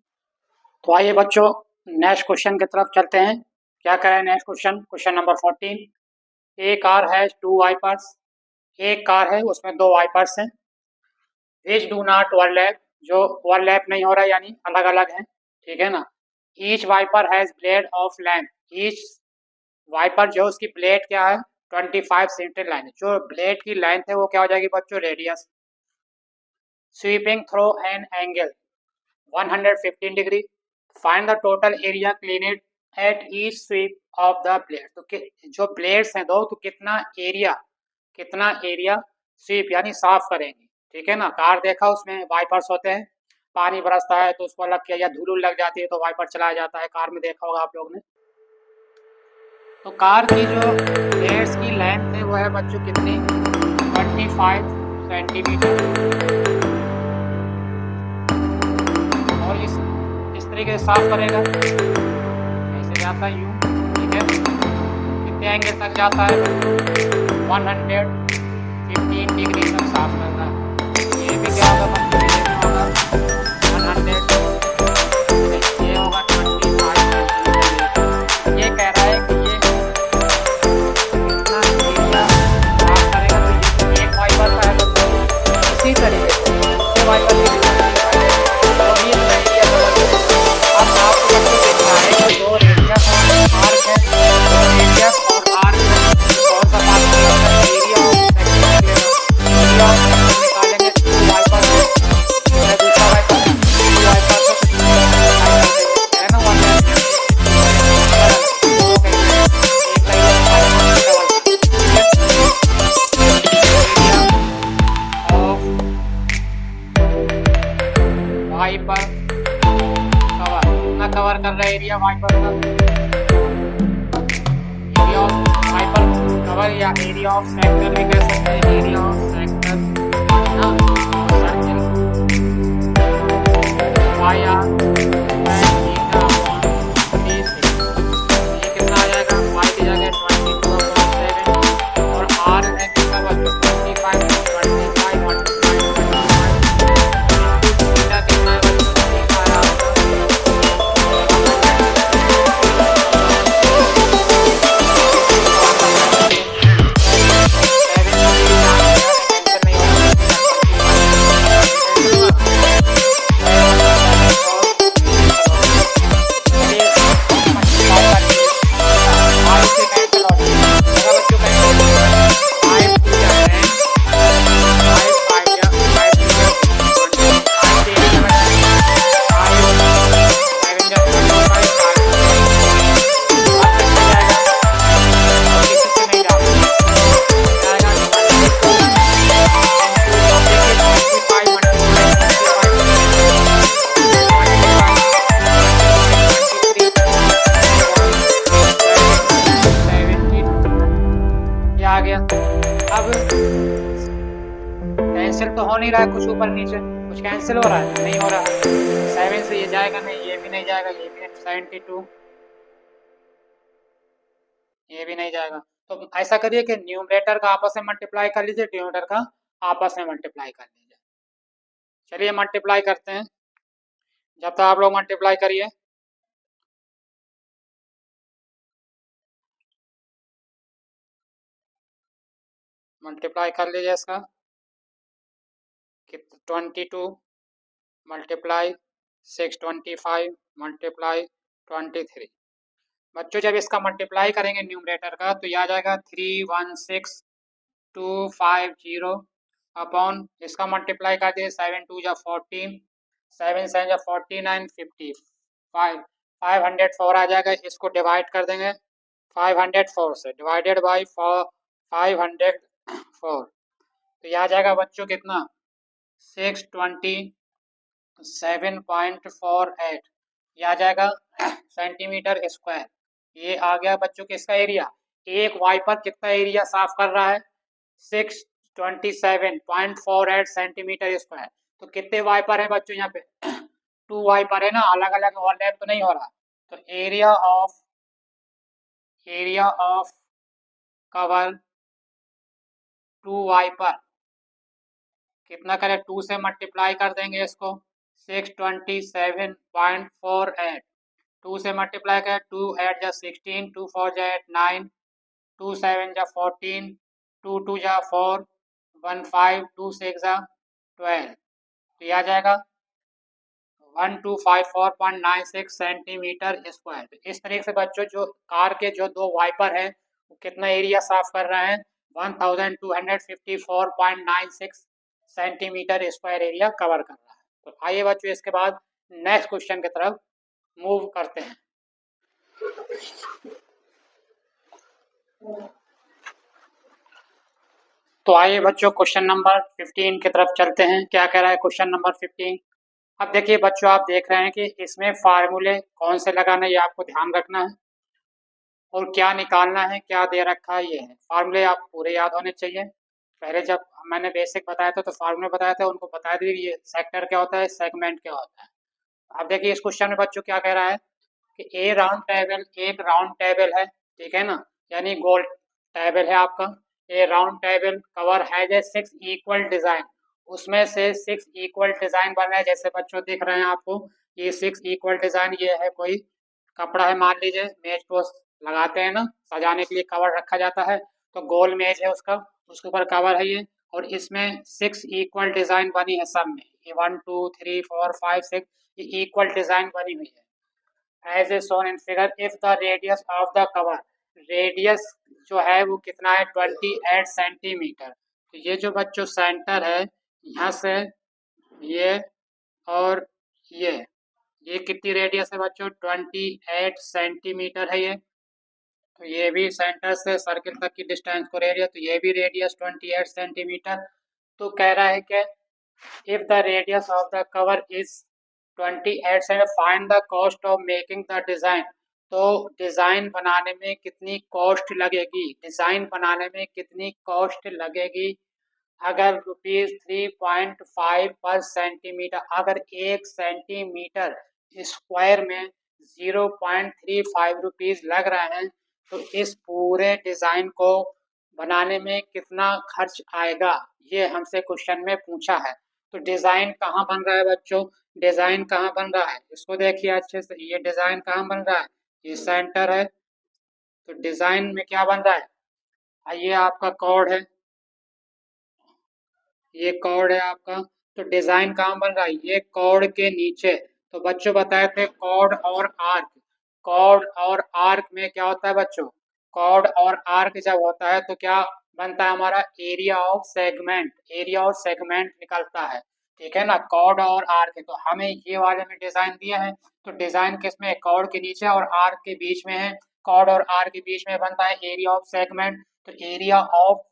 तो आइए बच्चों नेक्स्ट क्वेश्चन की तरफ चलते हैं। क्या करें next question, question number 14। A car has 2 wipers, एक कार है उसमें 2 वाइपर्स हैं, विच डू नॉट ओवरलैप, जो ओवरलैप नहीं हो रहा है यानी अलग अलग है, ठीक है ना। Each wiper has blade of length, each wiper जो उसकी ब्लेड क्या है 25 सेंटीमीटर लाइन, जो ब्लेड की लेंथ है वो क्या हो जाएगी बच्चों, radius. Sweeping through an angle 115 degree, find the total area cleaned at each sweep of the blade, तो जो ब्लेड्स हैं दो, तो कितना एरिया स्वीप यानी साफ करेंगे, ठीक है ना। कार देखा उसमें वाइपर्स होते हैं, पानी बरसता है तो उसको अलग किया, या धूल लग जाती है तो वाइपर चलाया जाता है, कार में देखा होगा आप लोग ने। तो कार की जो एयर्स की लेंथ है वो है बच्चों कितनी, 25 सेंटीमीटर। और इस तरीके से साफ करेगा, ऐसे जाता है यूँ, ठीक है। कितने एंगल तक जाता है बच्चों, 115 डिग्री तक साफ करता है। ये भी क्या होगा बच्चों, ये भी होगा 100, ये होगा 25 सेंटीमीटर। ये कह रहा है कि ये कितना एरिया साफ करेगा, तो ये एक वाइपर का है बच्चों। इसी तरीके से दूसरे वाइपर की भी और भी इतना एरिया का बच्चों। अब आपको बच्चों देखना है कि दो रेडियस और आर्क है, दो रेडियस और आर्क है, कौन सा पास होगा, एरिया ऑफ सेक्शन निकलेगा। एरिया ऑफ सेक्शन निकालेंगे, टू वाइपर है, दूसरा वाइपर है, टू वाइपर से है ना, 1 वाइपर कवर, कितना कवर कर रहा है एरिया वाइपर का, एरिया ऑफ वाइपर कवर या एरिया ऑफ सेक्टर भी कह सकते हैं, एरिया ऑफ सेक्टर ना, सर्किल वाई आर ये कितना आ जाएगा, वाई की जगह 22/7 और आर है कितना बच्चों 25 कितना है बच्चों, आया आ गया। अब कैंसिल तो हो नहीं रहा है, कुछ ऊपर नीचे कुछ कैंसिल हो रहा है, नहीं हो रहा है। 7 से ये जाएगा नहीं, ये भी नहीं जाएगा, ये भी 72, ये भी नहीं जाएगा। तो ऐसा करिए कि न्यूमरेटर का आपस में मल्टीप्लाई कर लीजिए, डिनोमिनेटर का आपस में मल्टीप्लाई कर लीजिए। चलिए मल्टीप्लाई करते हैं, जब तक आप लोग मल्टीप्लाई करिए। मल्टीप्लाई कर लीजिए इसका, 22 मल्टीप्लाई 625 मल्टीप्लाई 23। बच्चों जब इसका मल्टीप्लाई करेंगे न्यूमरेटर का तो यह आ जाएगा 316250 अपॉन इसका मल्टीप्लाई कर दिए 7 2 जा 14, 7 7 जा 49, 55 504 आ जाएगा। इसको डिवाइड कर देंगे 504 से, डिवाइडेड बाई 504, तो यह आ जाएगा बच्चों कितना 627.48, यह आ जाएगा सेंटीमीटर स्क्वायर। ये आ गया बच्चों के इसका एरिया। एक वाइपर कितना एरिया साफ कर रहा है, 627.48 सेंटीमीटर स्क्वायर। तो कितने वाइपर है बच्चों यहाँ पे 2 वाइपर है ना, अलग अलग ओवरलैप तो नहीं हो रहा। तो एरिया ऑफ कवर 2 वाइपर कितना करे, 2 से मल्टीप्लाई कर देंगे इसको 627.48, 2 से मल्टीप्लाई करें, 2 8 जा 16, 2 4 जा 8 9, 2 7 जा 14, 2 2 जा 4, 1 5, 2 6 जा 12, तो यह आ जाएगा 1254.96 सेंटीमीटर स्क्वायर। इस तरीके से बच्चों जो कार के जो 2 वाइपर हैं वो कितना एरिया साफ कर रहे हैं, 1254.96 सेंटीमीटर स्क्वायर एरिया कवर कर रहा है। तो आइए बच्चों इसके बाद नेक्स्ट क्वेश्चन की तरफ मूव करते हैं। तो आइए बच्चों क्वेश्चन नंबर 15 की तरफ चलते हैं। क्या कह रहा है क्वेश्चन नंबर 15, अब देखिए बच्चों, आप देख रहे हैं कि इसमें फार्मूले कौन से लगाना है, ये आपको ध्यान रखना है, और क्या निकालना है, क्या दे रखा है, ये है। फार्मूले आप पूरे याद होने चाहिए। पहले जब मैंने बेसिक बताया था तो फार्मूले बताया था, उनको बता दिए कि ये सेक्टर क्या होता है, सेगमेंट क्या होता है। अब देखिए इस क्वेश्चन में बच्चों क्या कह रहा है कि ए राउंड टेबल, एक राउंड टेबल है, ठीक है ना, यानी गोल टेबल है आपका। A round table cover has a 6 equal design, उसमें से 6 इक्वल डिजाइन बन रहे हैं। जैसे बच्चों दिख रहे हैं आपको, ये 6 इक्वल डिजाइन, ये है कोई कपड़ा है, मान लीजिए मेज को लगाते हैं ना, सजाने के लिए कवर रखा जाता है, तो गोल मेज है उसका, उसके ऊपर कवर है ये, और इसमें 6 इक्वल डिजाइन बनी है सब में, ये 1 2 3 4 5 6, ये इक्वल डिजाइन बनी हुई है। As a shown in figure, if the radius of the cover, radius जो है वो कितना है, 28 सेंटीमीटर। तो ये जो बच्चों सेंटर है, यहाँ से ये और ये कितनी रेडियस है बच्चों, 28 सेंटीमीटर है ये। तो ये भी सेंटर से सर्किल तक की डिस्टेंस को रेडियस, तो ये भी रेडियस 28 सेंटीमीटर। तो कह रहा है कि if the radius of the cover is 28 cm, find the cost of making the design। तो डिजाइन बनाने में कितनी कॉस्ट लगेगी, डिजाइन बनाने में कितनी कॉस्ट लगेगी। अगर ₹3.5 पर सेंटीमीटर, अगर 1 सेंटीमीटर स्क्वायर में ₹0.35 लग रहे हैं, तो इस पूरे डिजाइन को बनाने में कितना खर्च आएगा, ये हमसे क्वेश्चन में पूछा है। तो डिजाइन कहाँ बन रहा है बच्चों, डिजाइन कहाँ बन रहा है, इसको देखिए अच्छे से, ये डिजाइन कहाँ बन रहा है, ये सेंटर है, तो डिजाइन में क्या बन रहा है, ये आपका कॉर्ड है, ये कॉर्ड है आपका। तो डिजाइन कहाँ बन रहा है, ये कॉर्ड के नीचे। तो बच्चों बताए थे कॉर्ड और आर्क, कॉर्ड और आर्क में क्या होता है बच्चों, कॉर्ड और आर्क जब होता है तो क्या बनता है हमारा, area of segment, area of segment निकलता है, ठीक है ना। कॉर्ड और आर्क है, तो हमें ये वाले में डिजाइन दिए हैं, तो डिजाइन किसमें, कॉर्ड के नीचे और आर्क के बीच में है। कॉर्ड और आर्क के बीच में बनता है एरिया ऑफ सेगमेंट। तो एरिया ऑफ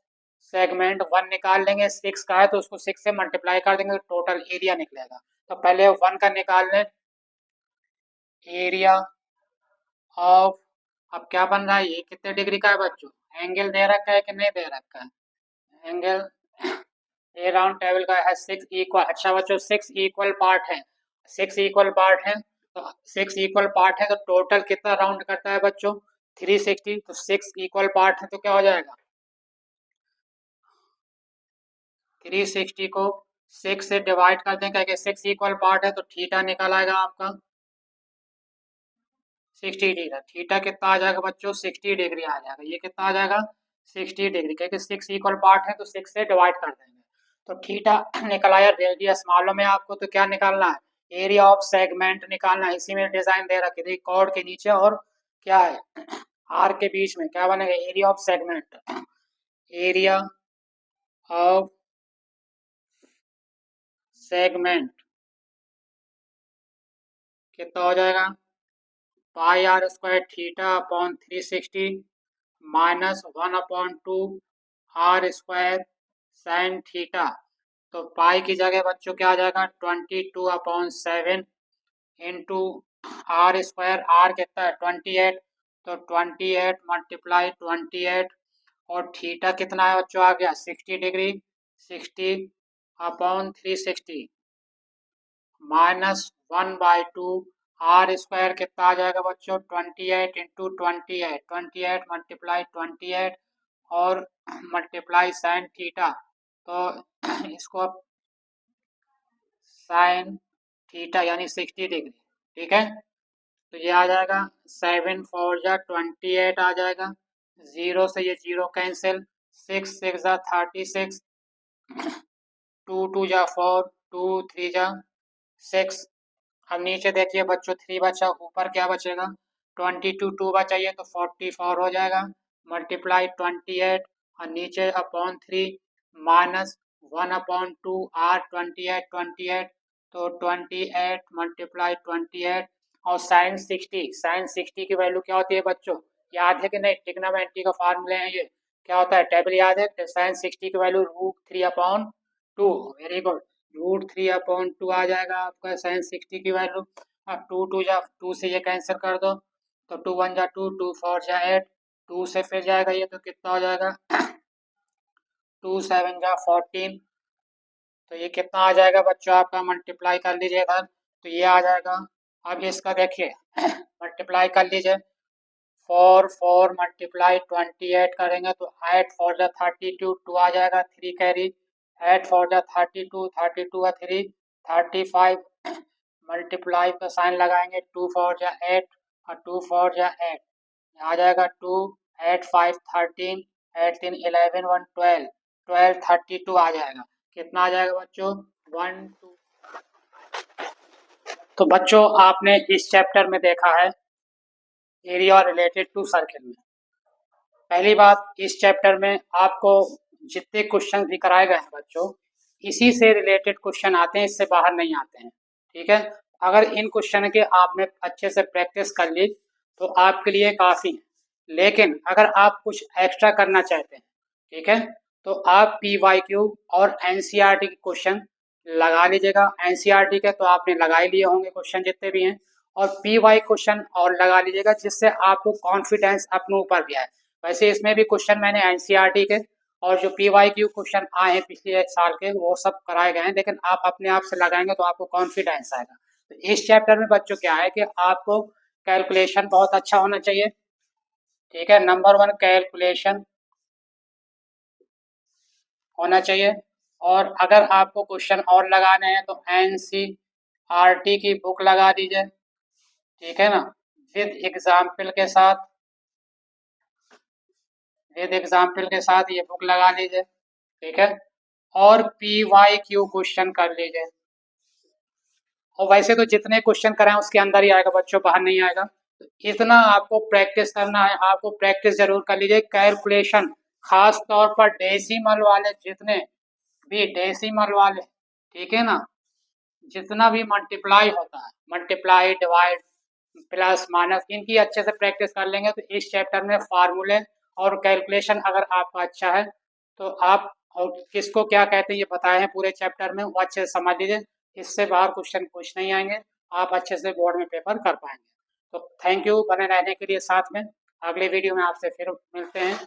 सेगमेंट 1 निकाल लेंगे, 6 का है तो उसको 6 से मल्टीप्लाई कर देंगे तो टोटल एरिया निकलेगा। तो पहले 1 का निकाल लें, एरिया ऑफ, अब क्या बन रहा है, ये कितने डिग्री का है बच्चों, एंगल दे रखा है कि नहीं दे रखा है, एंगल ए राउंड टेबल का है 6 इक्वल। अच्छा बच्चों 6 इक्वल पार्ट है, 6 इक्वल पार्ट है, तो 6 इक्वल पार्ट है तो टोटल कितना राउंड करता है बच्चों, 360। तो 6 इक्वल पार्ट है तो क्या हो जाएगा, 360 को 6 से डिवाइड कर दें, क्या 6 इक्वल पार्ट है, तो थीटा निकल आएगा आपका 60 डिग्री। थीटा कितना आ जाएगा बच्चों, 60 डिग्री आ जाएगा। ये कितना आ जाएगा, 60 डिग्री, क्योंकि 6 इक्वल पार्ट है तो 6 से डिवाइड कर देंगे तो थीटा निकल आया। रेडियस मालूम है आपको, तो क्या निकालना है, एरिया ऑफ सेगमेंट निकालना है। इसी में डिजाइन दे रखी थी, कॉर्ड के नीचे और क्या है, आर के बीच में क्या बनेगा, area of segment, area of segment कितना हो जाएगा, pi are square theta upon 360 minus 1/2 are square sine theta. तो पाई की जगह बच्चों क्या आ जाएगा, 22/7 इंटू आर स्क्वायर, आर कितना है 28, तो 28 मल्टीप्लाई 28, और थीटा कितना है बच्चों, आ गया 60 डिग्री, 60/360 -1/2 आर स्क्वायर कितना आ जाएगा बच्चों, 28 इंटू 28, 28 मल्टीप्लाई 28 और मल्टीप्लाई साइन थीटा। तो इसको साइन थीटा यानी 60 डिग्री, ठीक है। तो ये आ जाएगा 7 4 जा 28 आ जाएगा, जीरो से ये जीरो कैंसिल, 6 6 जा 36, 2 2 जा 4, 2 3 जा 6। अब नीचे देखिए बच्चों 3 बचा, ऊपर क्या बचेगा, 22 2 बचा, ये तो 44 हो जाएगा, मल्टीप्लाई 28 और नीचे अपॉन 3 माइनस 1/2 आर 28 28, तो 28 मल्टीप्लाई 28 और साइन 60, साइन 60 की वैल्यू क्या होती है बच्चों, याद है कि नहीं, ट्रिग्नोमेट्री का फार्मूले हैं ये, क्या होता है टेबल याद है, साइन 60 की वैल्यू √3/2। Very good. √3/2 आ जाएगा आपका sin 60 की वैल्यू। अब 2 से ये कैंसिल कर दो, तो 2 1 जा 2, 2 4 जा 8, 2 से फिर जाएगा ये, तो कितना हो जाएगा 2 7 जा 14। तो ये कितना आ जाएगा बच्चों, आपका मल्टीप्लाई कर लीजिए इधर, तो ये आ जाएगा। अब इसका देखिए मल्टीप्लाई कर लीजिए, 4 मल्टीप्लाई 28 करेंगे तो 8 4 जा 32, 2 आ जाएगा, 3 कैरी, 8 4 जा 32, 32 का 3 35, मल्टीप्लाई का साइन लगाएंगे, 2 4 जा 8 और 2 4 जा 8, आ जाएगा 2 8 5 13, 8 3 11 1 12, 12 32 आ जाएगा। कितना आ जाएगा बच्चों 1 2। तो बच्चों आपने इस चैप्टर में देखा है एरिया रिलेटेड टू सर्किल में। पहली बात, इस चैप्टर में आपको जितने क्वेश्चन भी कराए गए हैं बच्चों, इसी से रिलेटेड क्वेश्चन आते हैं, इससे बाहर नहीं आते हैं। ठीक है, अगर इन क्वेश्चन के आपने अच्छे से प्रैक्टिस कर ली तो आपके लिए काफ़ी है। लेकिन अगर आप कुछ एक्स्ट्रा करना चाहते हैं, ठीक है, तो आप PYQ और NCERT के क्वेश्चन लगा लीजिएगा। NCERT के तो आपने लगा ही लिए होंगे क्वेश्चन जितने भी हैं, और PY क्वेश्चन और लगा लीजिएगा, जिससे आपको कॉन्फिडेंस अपने ऊपर भी आए। वैसे इसमें भी क्वेश्चन मैंने NCERT के और जो PYQ क्वेश्चन आए हैं पिछले साल के वो सब कराए गए हैं, लेकिन आप अपने आप से लगाएंगे तो आपको कॉन्फिडेंस आएगा। तो इस चैप्टर में बच्चों क्या है कि आपको कैलकुलेशन बहुत अच्छा होना चाहिए। ठीक है, नंबर 1 कैलकुलेशन होना चाहिए। और अगर आपको क्वेश्चन और लगाने हैं तो NCERT की बुक लगा दीजिए, ठीक है ना, विद एग्जाम्पल के साथ, ये बुक लगा लीजिए, ठीक है। और PYQ क्वेश्चन कर लीजिए। और वैसे तो जितने क्वेश्चन कराएं उसके अंदर ही आएगा बच्चों, बाहर नहीं आएगा। तो इतना आपको प्रैक्टिस करना है, आपको प्रैक्टिस जरूर कर लीजिए। कैलकुलेशन खास तौर पर डेसिमल वाले, जितने भी डेसिमल वाले, ठीक है ना, जितना भी मल्टीप्लाई होता है, मल्टीप्लाई डिवाइड प्लस माइनस, इनकी अच्छे से प्रैक्टिस कर लेंगे तो इस चैप्टर में फार्मूले और कैलकुलेशन अगर आपका अच्छा है तो आप, और किसको क्या कहते हैं ये बताए हैं पूरे चैप्टर में, वो अच्छे से समझ लीजिए। इससे बाहर क्वेश्चन कुछ नहीं आएंगे, आप अच्छे से बोर्ड में पेपर कर पाएंगे। तो थैंक यू बने रहने के लिए साथ में। अगले वीडियो में आपसे फिर मिलते हैं।